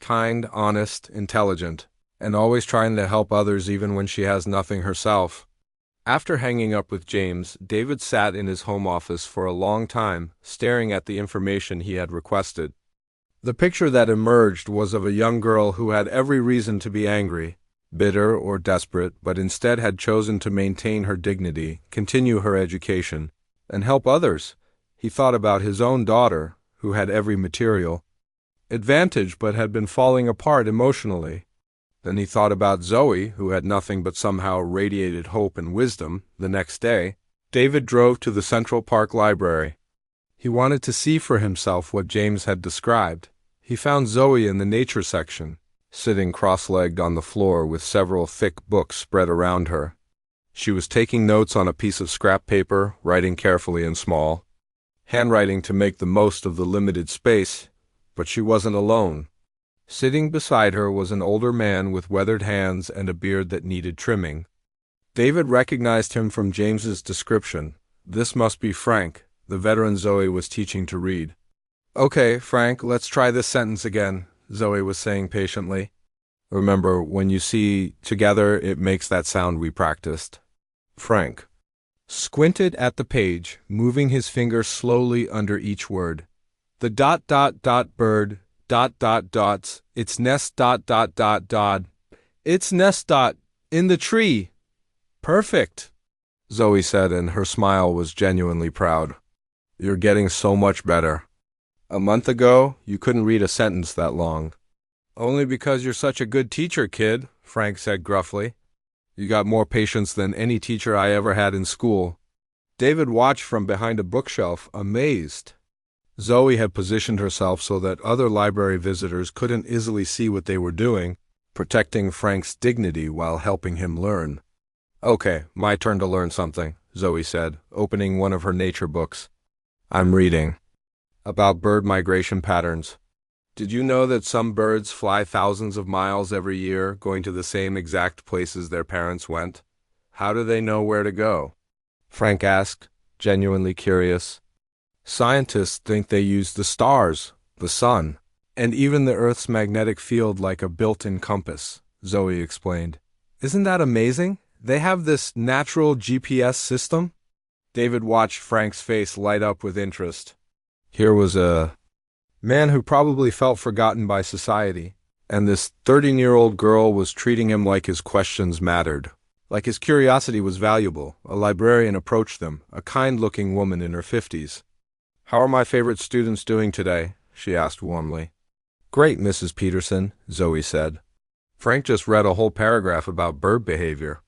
Kind, honest, intelligent, and always trying to help others even when she has nothing herself. After hanging up with James, David sat in his home office for a long time, staring at the information he had requested. The picture that emerged was of a young girl who had every reason to be angry, bitter or desperate, but instead had chosen to maintain her dignity, continue her education, and help others. He thought about his own daughter, who had every material advantage but had been falling apart emotionally. Then he thought about Zoe, who had nothing but somehow radiated hope and wisdom. The next day, David drove to the Central Park Library. He wanted to see for himself what James had described. He found Zoe in the nature section, sitting cross-legged on the floor with several thick books spread around her. She was taking notes on a piece of scrap paper, writing carefully and small, handwriting to make the most of the limited space, but she wasn't alone. Sitting beside her was an older man with weathered hands and a beard that needed trimming. David recognized him from James's description. This must be Frank, the veteran Zoe was teaching to read. "Okay, Frank, let's try this sentence again," Zoe was saying patiently. "Remember, when you see together, it makes that sound we practiced." Frank squinted at the page, moving his finger slowly under each word. "The bird, dots, its nest, its nest, in the tree." "Perfect," Zoe said, and her smile was genuinely proud. "You're getting so much better. A month ago, you couldn't read a sentence that long." "Only because you're such a good teacher, kid," Frank said gruffly. "You got more patience than any teacher I ever had in school." David watched from behind a bookshelf, amazed. Zoe had positioned herself so that other library visitors couldn't easily see what they were doing, protecting Frank's dignity while helping him learn. "Okay, my turn to learn something," Zoe said, opening one of her nature books. "I'm reading about bird migration patterns. Did you know that some birds fly thousands of miles every year, going to the same exact places their parents went? How do they know where to go?" Frank asked, genuinely curious. "Scientists think they use the stars, the sun, and even the Earth's magnetic field like a built-in compass," Zoe explained. "Isn't that amazing? They have this natural GPS system?" David watched Frank's face light up with interest. Here was a man who probably felt forgotten by society, and this 13-year-old girl was treating him like his questions mattered, like his curiosity was valuable. A librarian approached them, a kind-looking woman in her 50s. "How are my favorite students doing today?" she asked warmly. "Great, Mrs. Peterson," Zoe said. Frank just read a whole paragraph about bird behavior.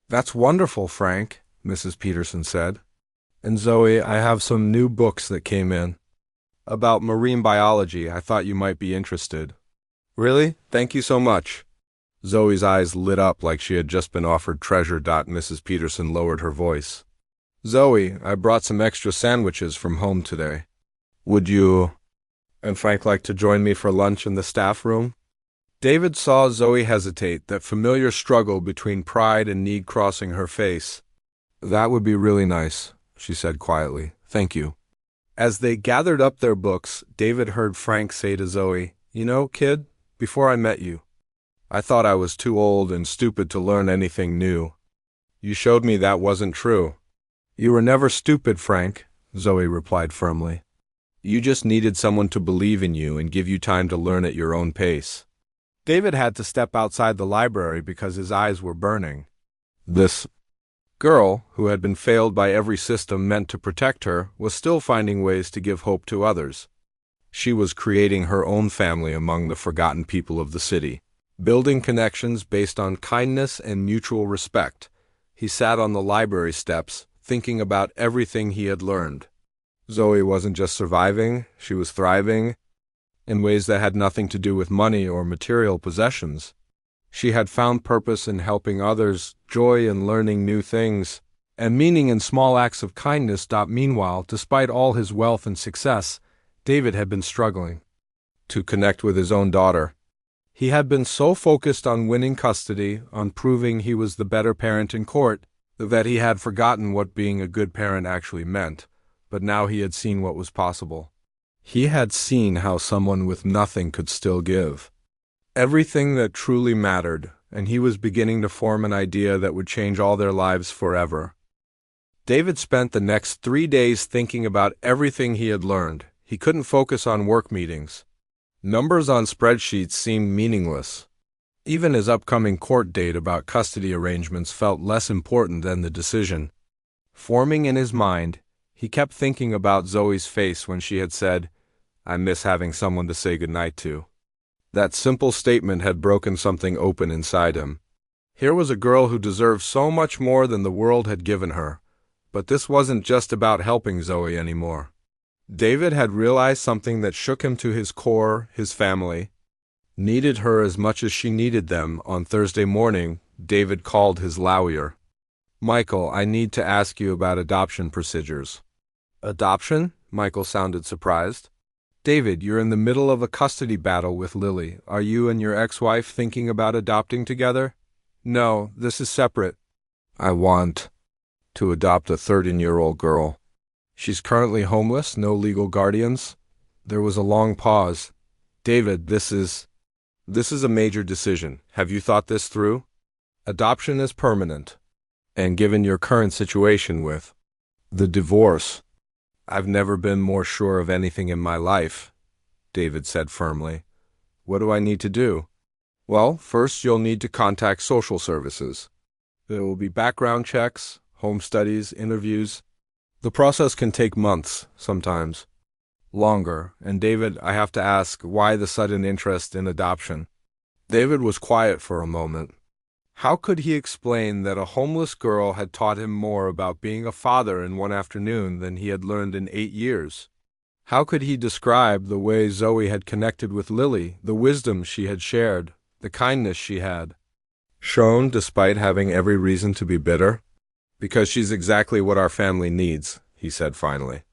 "That's wonderful, Frank," Mrs. Peterson said. "And Zoe, I have some new books that came in about marine biology. I thought you might be interested." "Really? Thank you so much." Zoe's eyes lit up like she had just been offered treasure. Mrs. Peterson lowered her voice. "Zoe, I brought some extra sandwiches from home today. Would you and Frank like to join me for lunch in the staff room?" David saw Zoe hesitate, that familiar struggle between pride and need crossing her face. "That would be really nice," she said quietly. "Thank you." As they gathered up their books, David heard Frank say to Zoe, "You know, kid, before I met you, I thought I was too old and stupid to learn anything new. You showed me that wasn't true." "You were never stupid, Frank," Zoe replied firmly. "You just needed someone to believe in you and give you time to learn at your own pace." David had to step outside the library because his eyes were burning. This girl, who had been failed by every system meant to protect her, was still finding ways to give hope to others. She was creating her own family among the forgotten people of the city. building connections based on kindness and mutual respect. He sat on the library steps, thinking about everything he had learned. Zoe wasn't just surviving, she was thriving, in ways that had nothing to do with money or material possessions. She had found purpose in helping others, joy in learning new things, and meaning in small acts of kindness. Meanwhile, despite all his wealth and success, David had been struggling to connect with his own daughter. He had been so focused on winning custody, on proving he was the better parent in court, that he had forgotten what being a good parent actually meant. But now he had seen what was possible. He had seen how someone with nothing could still give everything that truly mattered, and he was beginning to form an idea that would change all their lives forever. David spent the next 3 days thinking about everything he had learned. He couldn't focus on work meetings. Numbers on spreadsheets seemed meaningless. Even his upcoming court date about custody arrangements felt less important than the decision. Forming in his mind, he kept thinking about Zoe's face when she had said, "I miss having someone to say goodnight to." That simple statement had broken something open inside him. Here was a girl who deserved so much more than the world had given her. But this wasn't just about helping Zoe anymore. David had realized something that shook him to his core. His family needed her as much as she needed them. On Thursday morning, David called his lawyer. "Michael, I need to ask you about adoption procedures." "Adoption?" Michael sounded surprised. "David, you're in the middle of a custody battle with Lily. Are you and your ex-wife thinking about adopting together?" "No, this is separate." "I want to adopt a 13-year-old girl. She's currently homeless, no legal guardians." There was a long pause. "David, this is a major decision. Have you thought this through? Adoption is permanent. And given your current situation with the divorce, I've never been more sure of anything in my life," David said firmly. "What do I need to do?" "Well, first you'll need to contact social services. There will be background checks, home studies, interviews. The process can take months, sometimes longer. And David, I have to ask, why the sudden interest in adoption?" David was quiet for a moment. How could he explain that a homeless girl had taught him more about being a father in one afternoon than he had learned in 8 years? How could he describe the way Zoe had connected with Lily, the wisdom she had shared, the kindness she had shown despite having every reason to be bitter? "Because she's exactly what our family needs," he said finally.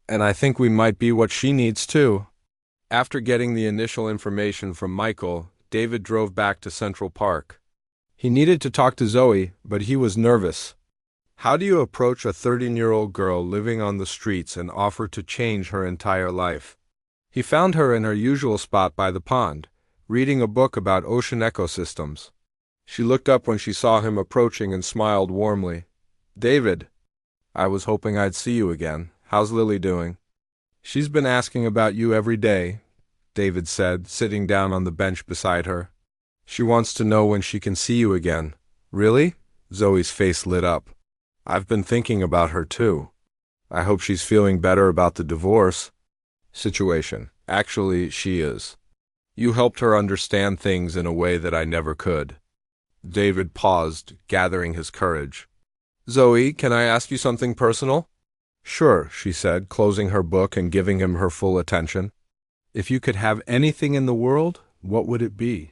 "And I think we might be what she needs too." After getting the initial information from Michael, David drove back to Central Park. He needed to talk to Zoe, but he was nervous. How do you approach a 13-year-old girl living on the streets and offer to change her entire life? He found her in her usual spot by the pond, reading a book about ocean ecosystems. She looked up when she saw him approaching and smiled warmly. "David, I was hoping I'd see you again. How's Lily doing?" "She's been asking about you every day," David said, sitting down on the bench beside her. "She wants to know when she can see you again." "Really?" Zoe's face lit up. "I've been thinking about her too. I hope she's feeling better about the divorce situation." "Actually, she is. You helped her understand things in a way that I never could." David paused, gathering his courage. "Zoe, can I ask you something personal?" "Sure," she said, closing her book and giving him her full attention. "If you could have anything in the world, what would it be?"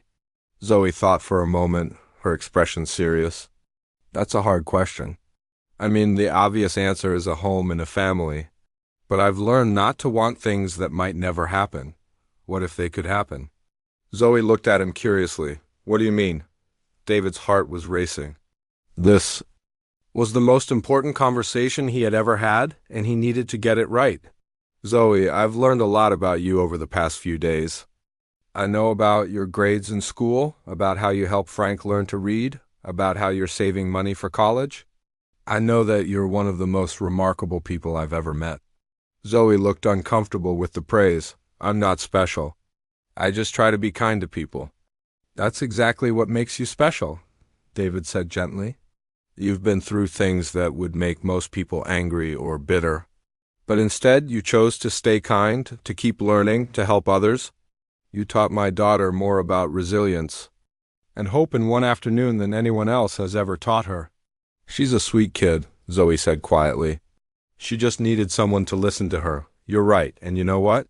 Zoe thought for a moment, her expression serious. "That's a hard question. I mean, the obvious answer is a home and a family. But I've learned not to want things that might never happen. What if they could happen?" Zoe looked at him curiously. "What do you mean?" David's heart was racing. This was the most important conversation he had ever had, and he needed to get it right. "Zoe, I've learned a lot about you over the past few days. I know about your grades in school, about how you helped Frank learn to read, about how you're saving money for college. I know that you're one of the most remarkable people I've ever met." Zoe looked uncomfortable with the praise. "I'm not special. I just try to be kind to people." "That's exactly what makes you special," David said gently. "You've been through things that would make most people angry or bitter. But instead, you chose to stay kind, to keep learning, to help others. You taught my daughter more about resilience and hope in one afternoon than anyone else has ever taught her. She's a sweet kid, Zoe said quietly. She just needed someone to listen to her. You're right, and you know what?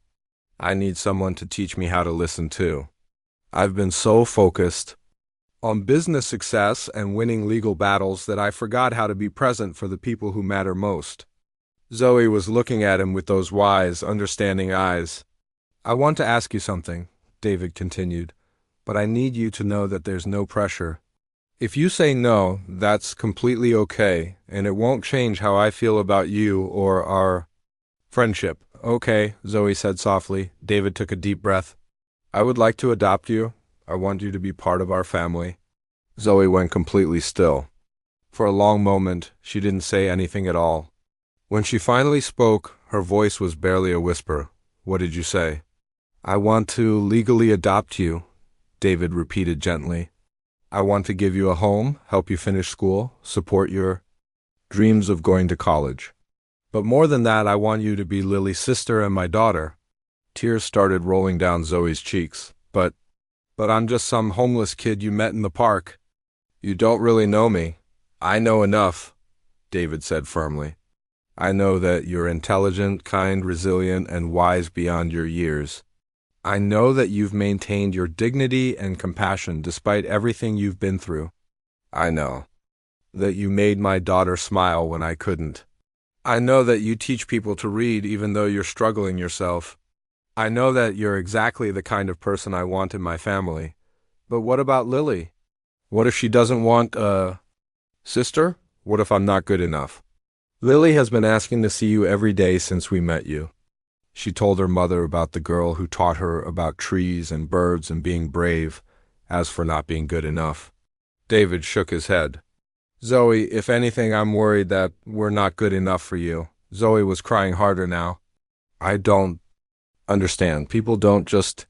I need someone to teach me how to listen too. I've been so focused on business success and winning legal battles that I forgot how to be present for the people who matter most. Zoe was looking at him with those wise, understanding eyes. I want to ask you something, David continued, but I need you to know that there's no pressure. If you say no, that's completely okay, and it won't change how I feel about you or our friendship. Okay, Zoe said softly. David took a deep breath. I would like to adopt you. I want you to be part of our family. Zoe went completely still. For a long moment, she didn't say anything at all. When she finally spoke, her voice was barely a whisper. What did you say? I want to legally adopt you, David repeated gently. I want to give you a home, help you finish school, support your dreams of going to college. But more than that, I want you to be Lily's sister and my daughter. Tears started rolling down Zoe's cheeks. But I'm just some homeless kid you met in the park. You don't really know me. I know enough, David said firmly. I know that you're intelligent, kind, resilient, and wise beyond your years. I know that you've maintained your dignity and compassion despite everything you've been through. I know that you made my daughter smile when I couldn't. I know that you teach people to read even though you're struggling yourself. I know that you're exactly the kind of person I want in my family. But what about Lily? What if she doesn't want a sister? What if I'm not good enough? Lily has been asking to see you every day since we met you. She told her mother about the girl who taught her about trees and birds and being brave. As for not being good enough, David shook his head. Zoe, if anything, I'm worried that we're not good enough for you. Zoe was crying harder now. I don't understand. People don't just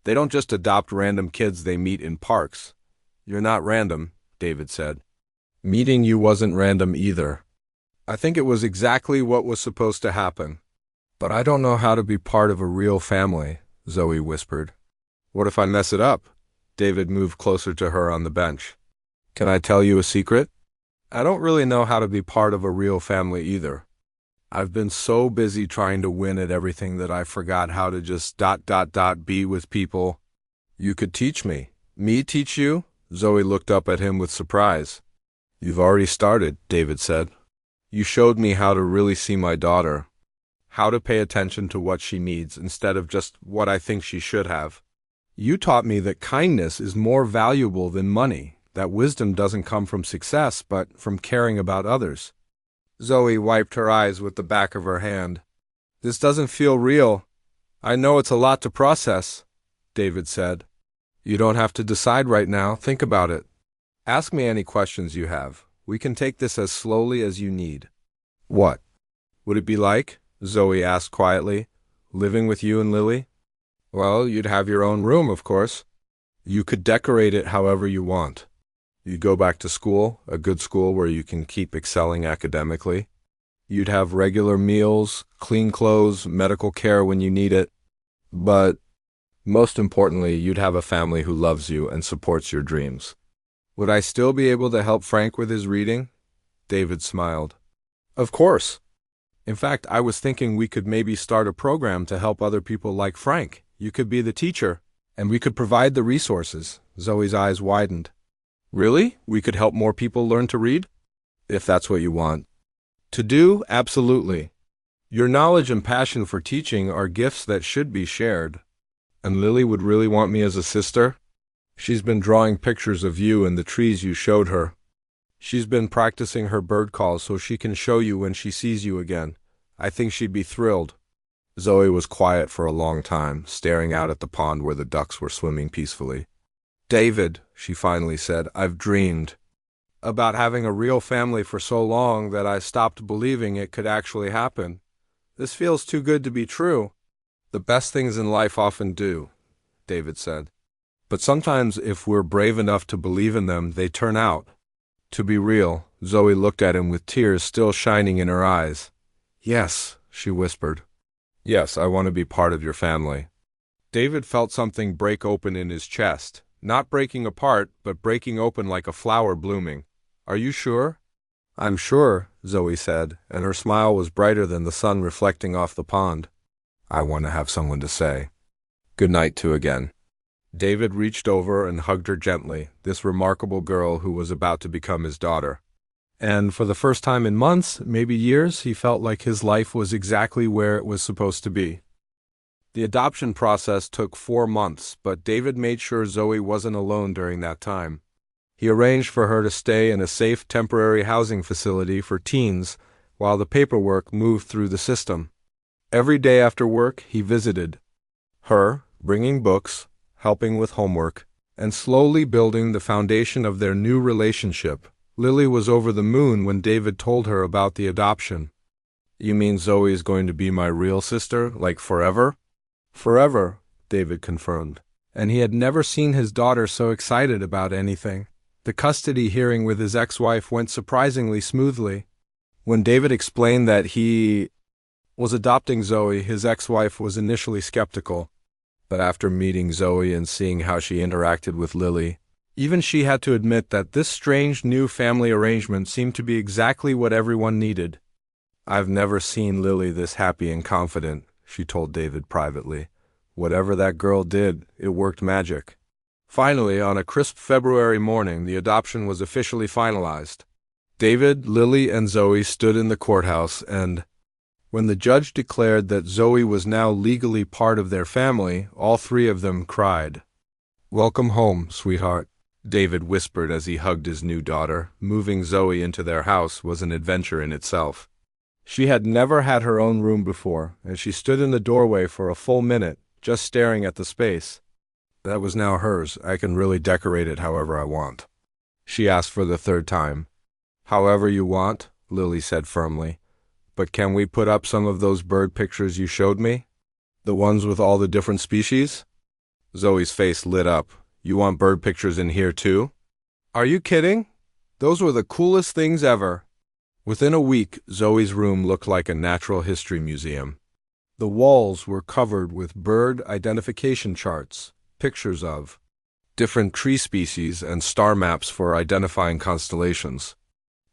adopt random kids they meet in parks. You're not random, David said. Meeting you wasn't random either. I think it was exactly what was supposed to happen. But I don't know how to be part of a real family, Zoe whispered. What if I mess it up? David moved closer to her on the bench. Can I tell you a secret? I don't really know how to be part of a real family either. I've been so busy trying to win at everything that I forgot how to just be with people. You could teach me. Me teach you? Zoe looked up at him with surprise. You've already started, David said. You showed me how to really see my daughter. How to pay attention to what she needs instead of just what I think she should have. You taught me that kindness is more valuable than money, that wisdom doesn't come from success but from caring about others. Zoe wiped her eyes with the back of her hand. This doesn't feel real. I know it's a lot to process, David said. You don't have to decide right now. Think about it. Ask me any questions you have. We can take this as slowly as you need. What would it be like? Zoe asked quietly. Living with you and Lily? Well, you'd have your own room, of course. You could decorate it however you want. You'd go back to school, a good school where you can keep excelling academically. You'd have regular meals, clean clothes, medical care when you need it. But most importantly, you'd have a family who loves you and supports your dreams. Would I still be able to help Frank with his reading? David smiled. Of course. In fact, I was thinking we could maybe start a program to help other people like Frank. You could be the teacher, and we could provide the resources. Zoe's eyes widened. Really? We could help more people learn to read? If that's what you want. To do? Absolutely. Your knowledge and passion for teaching are gifts that should be shared. And Lily would really want me as a sister? She's been drawing pictures of you and the trees you showed her. She's been practicing her bird calls so she can show you when she sees you again. I think she'd be thrilled. Zoe was quiet for a long time, staring out at the pond where the ducks were swimming peacefully. David, she finally said, I've dreamed about having a real family for so long that I stopped believing it could actually happen. This feels too good to be true. The best things in life often do, David said. But sometimes if we're brave enough to believe in them, they turn out to be real. Zoe looked at him with tears still shining in her eyes. Yes, she whispered. Yes, I want to be part of your family. David felt something break open in his chest. Not breaking apart, but breaking open like a flower blooming. Are you sure? I'm sure, Zoe said, and her smile was brighter than the sun reflecting off the pond. I want to have someone to say good night to again. David reached over and hugged her gently, this remarkable girl who was about to become his daughter. And for the first time in months, maybe years, he felt like his life was exactly where it was supposed to be. The adoption process took 4 months, but David made sure Zoe wasn't alone during that time. He arranged for her to stay in a safe temporary housing facility for teens while the paperwork moved through the system. Every day after work, he visited her, bringing books, helping with homework, and slowly building the foundation of their new relationship. Lily was over the moon when David told her about the adoption. You mean Zoe is going to be my real sister, like forever? Forever, David confirmed. And he had never seen his daughter so excited about anything. The custody hearing with his ex-wife went surprisingly smoothly. When David explained that he was adopting Zoe, his ex-wife was initially skeptical. But after meeting Zoe and seeing how she interacted with Lily, even she had to admit that this strange new family arrangement seemed to be exactly what everyone needed. I've never seen Lily this happy and confident, she told David privately. Whatever that girl did, it worked magic. Finally, on a crisp February morning, the adoption was officially finalized. David, Lily, and Zoe stood in the courthouse, and when the judge declared that Zoe was now legally part of their family, all 3 of them cried. Welcome home, sweetheart, David whispered as he hugged his new daughter. Moving Zoe into their house was an adventure in itself. She had never had her own room before, and she stood in the doorway for a full minute, just staring at the space. That was now hers. I can really decorate it however I want. She asked for the 3rd time. However you want, Lily said firmly. But can we put up some of those bird pictures you showed me? The ones with all the different species? Zoe's face lit up. You want bird pictures in here too? Are you kidding? Those were the coolest things ever. Within a week, Zoe's room looked like a natural history museum. The walls were covered with bird identification charts, pictures of different tree species, and star maps for identifying constellations.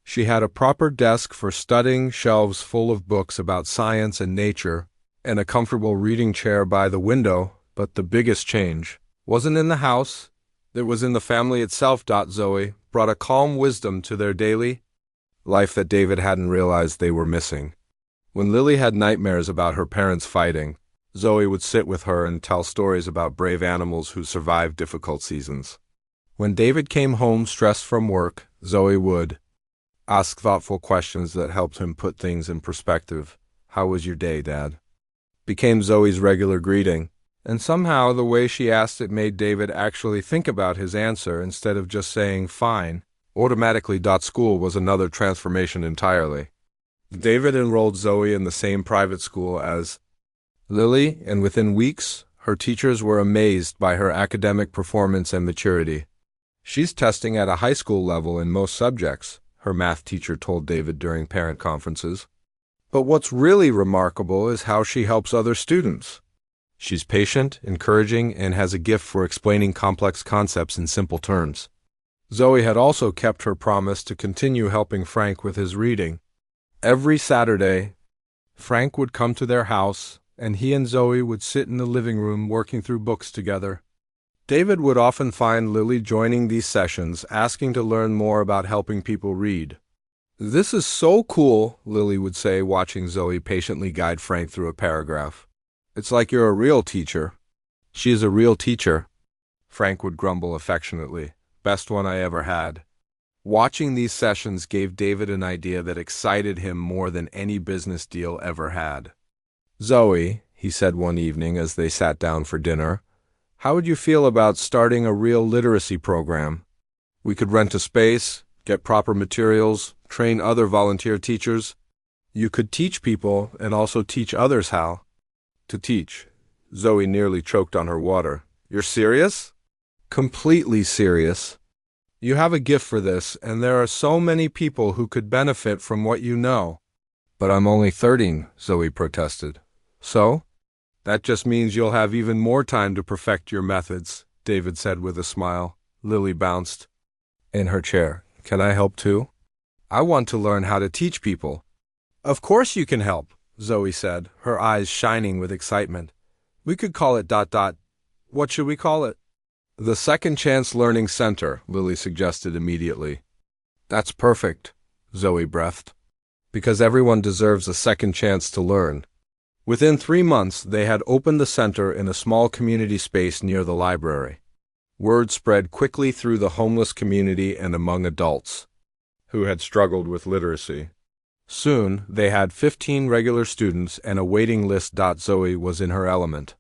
She had a proper desk for studying, shelves full of books about science and nature, and a comfortable reading chair by the window, but the biggest change wasn't in the house, it was in the family itself. Zoe brought a calm wisdom to their daily life that David hadn't realized they were missing. When Lily had nightmares about her parents fighting, Zoe would sit with her and tell stories about brave animals who survived difficult seasons. When David came home stressed from work, Zoe would ask thoughtful questions that helped him put things in perspective. How was your day, Dad? Became Zoe's regular greeting, and somehow the way she asked it made David actually think about his answer instead of just saying fine. Automatically. School was another transformation entirely. David enrolled Zoe in the same private school as Lily, and within weeks, her teachers were amazed by her academic performance and maturity. She's testing at a high school level in most subjects, her math teacher told David during parent conferences. But what's really remarkable is how she helps other students. She's patient, encouraging, and has a gift for explaining complex concepts in simple terms. Zoe had also kept her promise to continue helping Frank with his reading. Every Saturday, Frank would come to their house, and he and Zoe would sit in the living room working through books together. David would often find Lily joining these sessions, asking to learn more about helping people read. This is so cool, Lily would say, watching Zoe patiently guide Frank through a paragraph. It's like you're a real teacher. She is a real teacher, Frank would grumble affectionately. Best one I ever had. Watching these sessions gave David an idea that excited him more than any business deal ever had. Zoe, he said one evening as they sat down for dinner, how would you feel about starting a real literacy program? We could rent a space, get proper materials, train other volunteer teachers. You could teach people and also teach others how to teach. Zoe nearly choked on her water. You're serious? Completely serious. You have a gift for this, and there are so many people who could benefit from what you know. But I'm only 13, Zoe protested. So? That just means you'll have even more time to perfect your methods. David said with a smile. Lily bounced in her chair. Can I help too? I want to learn how to teach people. Of course you can help, Zoe said, her eyes shining with excitement. We could call it ... What should we call it? The Second Chance Learning Center, Lily suggested immediately. That's perfect, Zoe breathed. Because everyone deserves a second chance to learn. Within 3 months, they had opened the center in a small community space near the library. Word spread quickly through the homeless community and among adults who had struggled with literacy. Soon, they had 15 regular students and a waiting list. Zoe was in her element.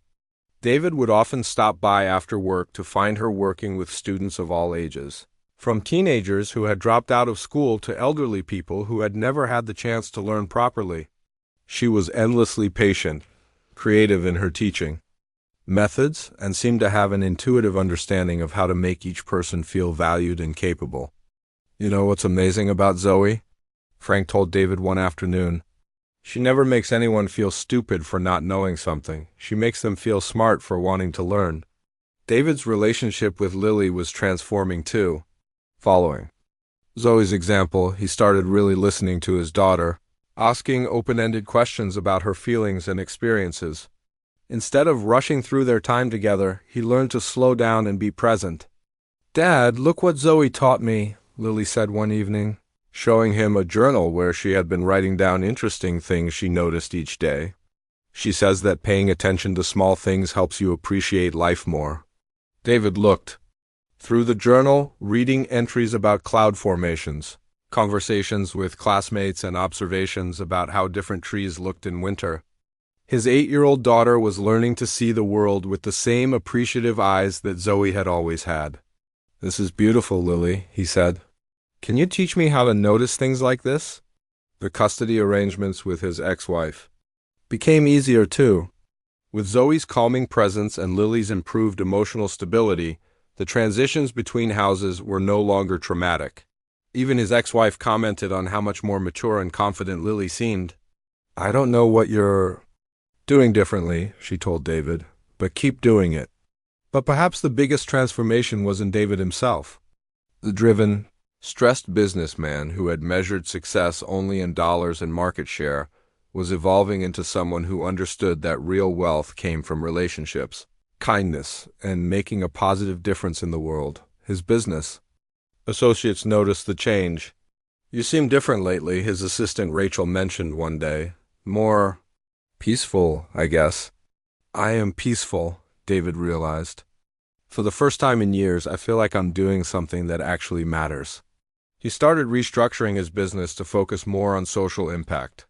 David would often stop by after work to find her working with students of all ages, from teenagers who had dropped out of school to elderly people who had never had the chance to learn properly. She was endlessly patient, creative in her teaching methods, and seemed to have an intuitive understanding of how to make each person feel valued and capable. You know what's amazing about Zoe? Frank told David one afternoon. She never makes anyone feel stupid for not knowing something. She makes them feel smart for wanting to learn. David's relationship with Lily was transforming too. Following Zoe's example, he started really listening to his daughter, asking open-ended questions about her feelings and experiences. Instead of rushing through their time together, he learned to slow down and be present. Dad, look what Zoe taught me, Lily said one evening, showing him a journal where she had been writing down interesting things she noticed each day. She says that paying attention to small things helps you appreciate life more. David looked through the journal, reading entries about cloud formations, conversations with classmates, and observations about how different trees looked in winter. His 8-year-old daughter was learning to see the world with the same appreciative eyes that Zoe had always had. This is beautiful, Lily, he said. Can you teach me how to notice things like this? The custody arrangements with his ex-wife became easier too. With Zoe's calming presence and Lily's improved emotional stability, the transitions between houses were no longer traumatic. Even his ex-wife commented on how much more mature and confident Lily seemed. I don't know what you're doing differently, she told David, but keep doing it. But perhaps the biggest transformation was in David himself. The driven, stressed businessman who had measured success only in dollars and market share was evolving into someone who understood that real wealth came from relationships, kindness, and making a positive difference in the world. His business associates noticed the change. You seem different lately, his assistant Rachel mentioned one day. More peaceful, I guess. I am peaceful, David realized. For the first time in years, I feel like I'm doing something that actually matters. He started restructuring his business to focus more on social impact.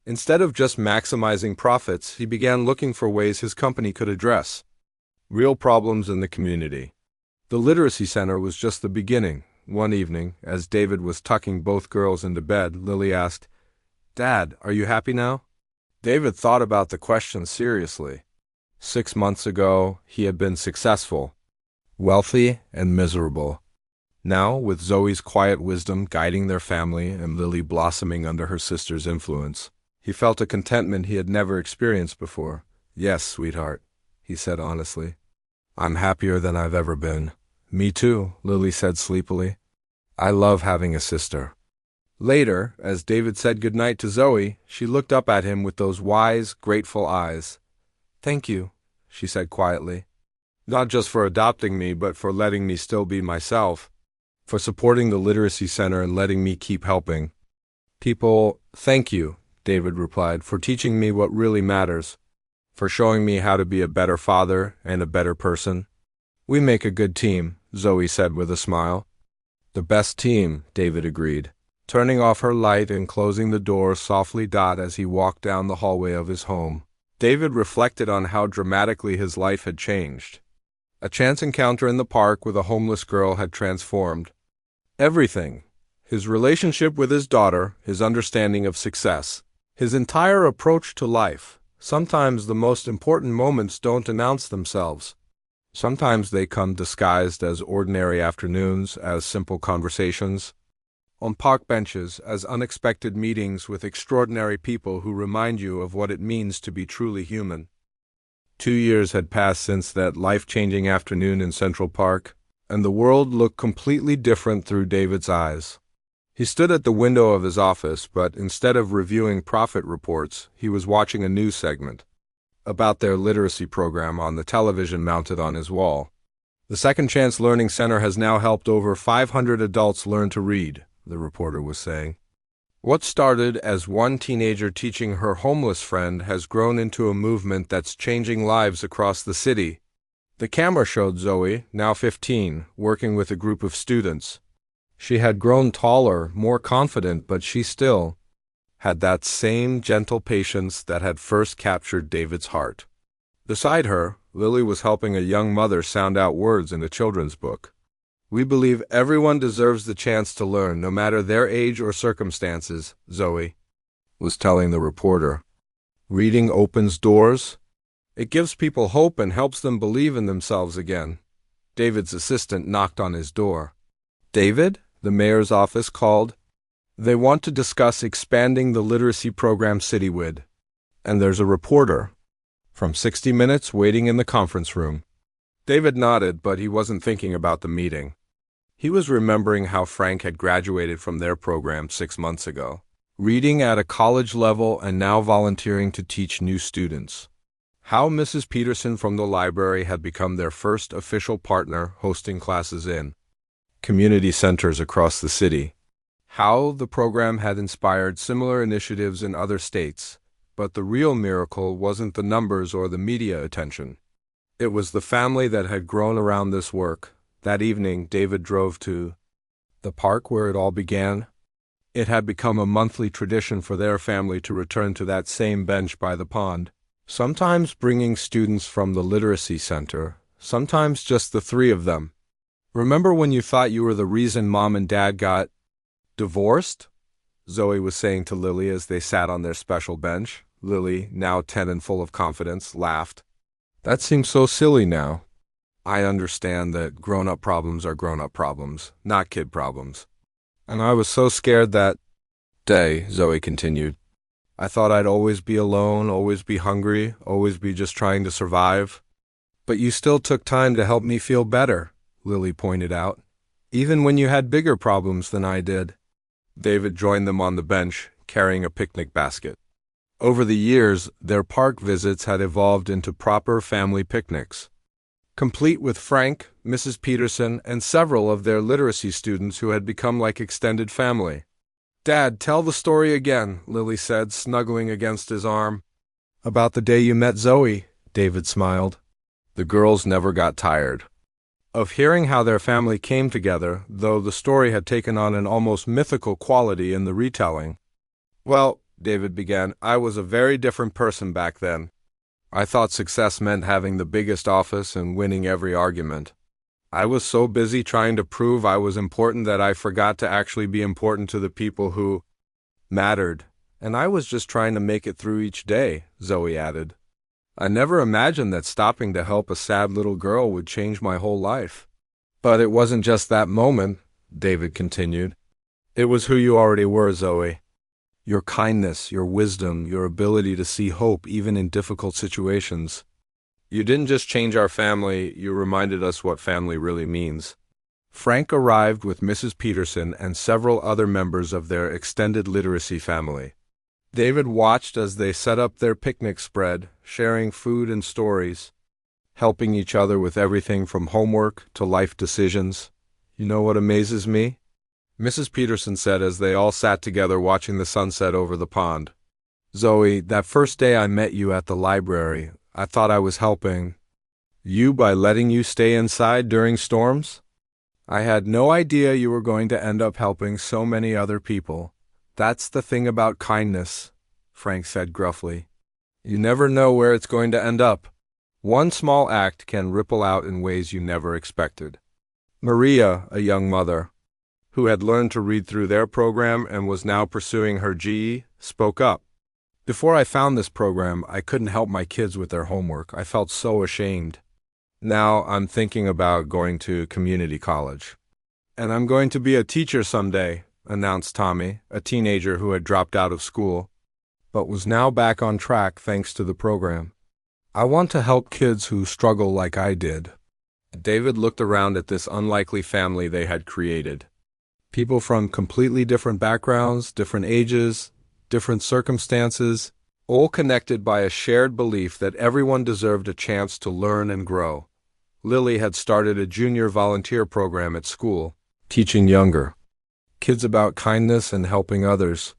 Instead of just maximizing profits, he began looking for ways his company could address real problems in the community. The Literacy Center was just the beginning. One evening, as David was tucking both girls into bed, Lily asked, Dad, are you happy now? David thought about the question seriously. 6 months ago, he had been successful, wealthy, and miserable. Now, with Zoe's quiet wisdom guiding their family and Lily blossoming under her sister's influence, he felt a contentment he had never experienced before. Yes, sweetheart, he said honestly. I'm happier than I've ever been. Me too, Lily said sleepily. I love having a sister. Later, as David said goodnight to Zoe, she looked up at him with those wise, grateful eyes. Thank you, she said quietly. Not just for adopting me, but for letting me still be myself. For supporting the Literacy Center and letting me keep helping people. Thank you, David replied, for teaching me what really matters. For showing me how to be a better father and a better person. We make a good team, Zoe said with a smile. The best team, David agreed, turning off her light and closing the door softly as he walked down the hallway of his home. David reflected on how dramatically his life had changed. A chance encounter in the park with a homeless girl had transformed everything. His relationship with his daughter, his understanding of success, his entire approach to life. Sometimes the most important moments don't announce themselves. Sometimes they come disguised as ordinary afternoons, as simple conversations on park benches, as unexpected meetings with extraordinary people who remind you of what it means to be truly human. 2 years had passed since that life-changing afternoon in Central Park, and the world looked completely different through David's eyes. He stood at the window of his office, but instead of reviewing profit reports, he was watching a news segment about their literacy program on the television mounted on his wall. The Second Chance Learning Center has now helped over 500 adults learn to read, the reporter was saying. What started as one teenager teaching her homeless friend has grown into a movement that's changing lives across the city. The camera showed Zoe, now 15, working with a group of students. She had grown taller, more confident, but she still had that same gentle patience that had first captured David's heart. Beside her, Lily was helping a young mother sound out words in a children's book. We believe everyone deserves the chance to learn, no matter their age or circumstances, Zoe was telling the reporter. Reading opens doors. It gives people hope and helps them believe in themselves again. David's assistant knocked on his door. David, the mayor's office called. They want to discuss expanding the literacy program citywide. And there's a reporter from 60 Minutes waiting in the conference room. David nodded, but he wasn't thinking about the meeting. He was remembering how Frank had graduated from their program 6 months ago, reading at a college level and now volunteering to teach new students. How Mrs. Peterson from the library had become their first official partner hosting classes in community centers across the city. How the program had inspired similar initiatives in other states, but the real miracle wasn't the numbers or the media attention. It was the family that had grown around this work. That evening, David drove to the park where it all began. It had become a monthly tradition for their family to return to that same bench by the pond, sometimes bringing students from the literacy center, sometimes just the three of them. Remember when you thought you were the reason Mom and Dad got divorced? Zoe was saying to Lily as they sat on their special bench. Lily, now 10 and full of confidence, laughed. That seems so silly now. I understand that grown-up problems are grown-up problems, not kid problems. And I was so scared that day, Zoe continued. I thought I'd always be alone, always be hungry, always be just trying to survive. But you still took time to help me feel better, Lily pointed out, even when you had bigger problems than I did. David joined them on the bench, carrying a picnic basket. Over the years, their park visits had evolved into proper family picnics, complete with Frank, Mrs. Peterson, and several of their literacy students who had become like extended family. Dad, tell the story again, Lily said, snuggling against his arm. About the day you met Zoe, David smiled. The girls never got tired of hearing how their family came together, though the story had taken on an almost mythical quality in the retelling. Well, David began, I was a very different person back then. I thought success meant having the biggest office and winning every argument. I was so busy trying to prove I was important that I forgot to actually be important to the people who mattered, and I was just trying to make it through each day, Zoe added. I never imagined that stopping to help a sad little girl would change my whole life. But it wasn't just that moment, David continued. It was who you already were, Zoe. Your kindness, your wisdom, your ability to see hope even in difficult situations. You didn't just change our family, you reminded us what family really means. Frank arrived with Mrs. Peterson and several other members of their extended literacy family. David watched as they set up their picnic spread, sharing food and stories, helping each other with everything from homework to life decisions. You know what amazes me? Mrs. Peterson said as they all sat together watching the sunset over the pond. Zoe, that first day I met you at the library, I thought I was helping you by letting you stay inside during storms. I had no idea you were going to end up helping so many other people. That's the thing about kindness, Frank said gruffly. You never know where it's going to end up. One small act can ripple out in ways you never expected. Maria, a young mother, who had learned to read through their program and was now pursuing her GE, spoke up. Before I found this program, I couldn't help my kids with their homework. I felt so ashamed. Now I'm thinking about going to community college. And I'm going to be a teacher someday, announced Tommy, a teenager who had dropped out of school, but was now back on track thanks to the program. I want to help kids who struggle like I did. David looked around at this unlikely family they had created. People from completely different backgrounds, different ages, different circumstances, all connected by a shared belief that everyone deserved a chance to learn and grow. Lily had started a junior volunteer program at school, teaching younger kids about kindness and helping others.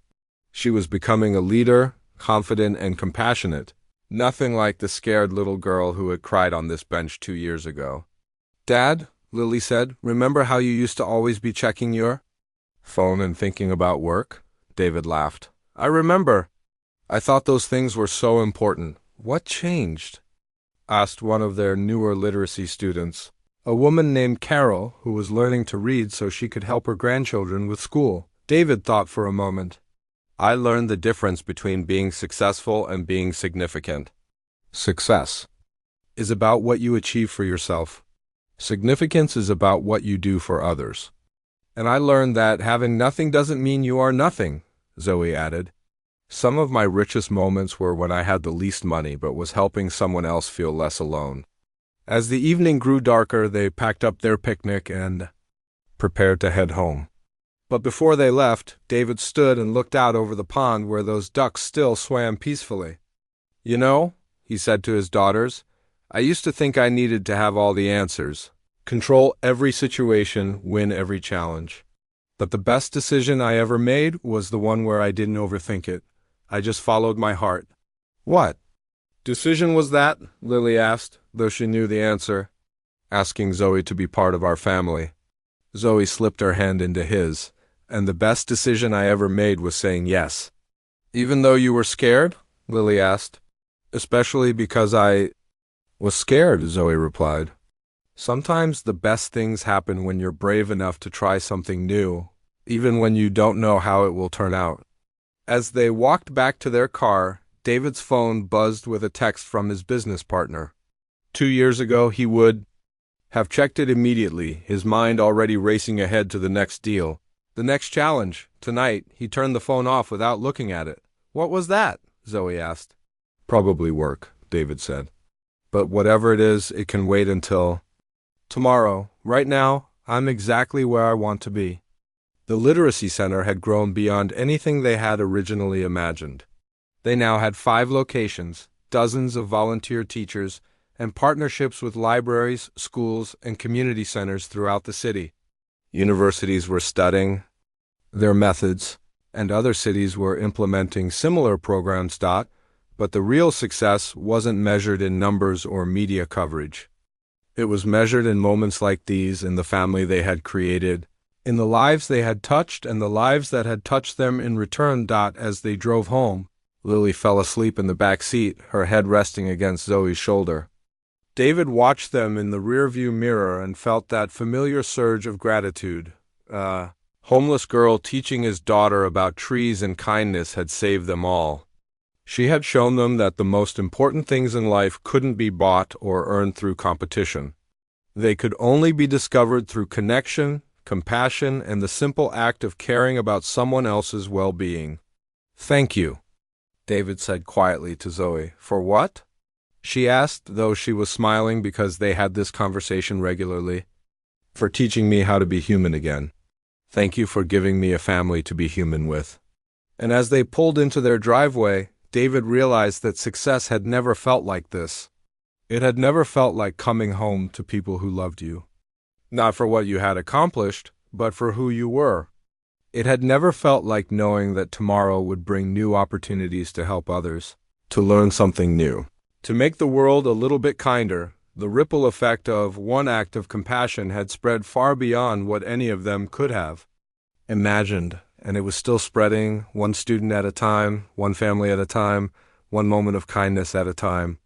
She was becoming a leader, confident and compassionate, nothing like the scared little girl who had cried on this bench 2 years ago. "Dad," Lily said, "remember how you used to always be checking your phone and thinking about work?" David laughed. "I remember. I thought those things were so important. What changed?" asked one of their newer literacy students, a woman named Carol who was learning to read so she could help her grandchildren with school. David thought for a moment. "I learned the difference between being successful and being significant. Success is about what you achieve for yourself. Significance is about what you do for others. And I learned that having nothing doesn't mean you are nothing," Zoe added. "Some of my richest moments were when I had the least money but was helping someone else feel less alone." As the evening grew darker, they packed up their picnic and prepared to head home. But before they left, David stood and looked out over the pond where those ducks still swam peacefully. "You know," he said to his daughters, "I used to think I needed to have all the answers, control every situation, win every challenge. But the best decision I ever made was the one where I didn't overthink it. I just followed my heart." "What decision was that?" Lily asked, though she knew the answer. "Asking Zoe to be part of our family." Zoe slipped her hand into his. "And the best decision I ever made was saying yes." "Even though you were scared?" Lily asked. "Especially because I was scared," Zoe replied. "Sometimes the best things happen when you're brave enough to try something new, even when you don't know how it will turn out." As they walked back to their car, David's phone buzzed with a text from his business partner. 2 years ago, he would have checked it immediately, his mind already racing ahead to the next deal, the next challenge. Tonight, he turned the phone off without looking at it. "What was that?" Zoe asked. "Probably work," David said. "But whatever it is, it can wait until tomorrow. Right now, I'm exactly where I want to be." The Literacy Center had grown beyond anything they had originally imagined. They now had 5 locations, dozens of volunteer teachers, and partnerships with libraries, schools, and community centers throughout the city. Universities were studying their methods, and other cities were implementing similar programs. But the real success wasn't measured in numbers or media coverage. It was measured in moments like these, in the family they had created, in the lives they had touched and the lives that had touched them in return. As they drove home, Lily fell asleep in the back seat, her head resting against Zoe's shoulder. David watched them in the rearview mirror and felt that familiar surge of gratitude. A homeless girl teaching his daughter about trees and kindness had saved them all. She had shown them that the most important things in life couldn't be bought or earned through competition. They could only be discovered through connection, compassion, and the simple act of caring about someone else's well-being. "Thank you," David said quietly to Zoe. "For what?" she asked, though she was smiling because they had this conversation regularly. "For teaching me how to be human again. Thank you for giving me a family to be human with." And as they pulled into their driveway, David realized that success had never felt like this. It had never felt like coming home to people who loved you. Not for what you had accomplished, but for who you were. It had never felt like knowing that tomorrow would bring new opportunities to help others, to learn something new, to make the world a little bit kinder. The ripple effect of one act of compassion had spread far beyond what any of them could have imagined, and it was still spreading, one student at a time, one family at a time, one moment of kindness at a time.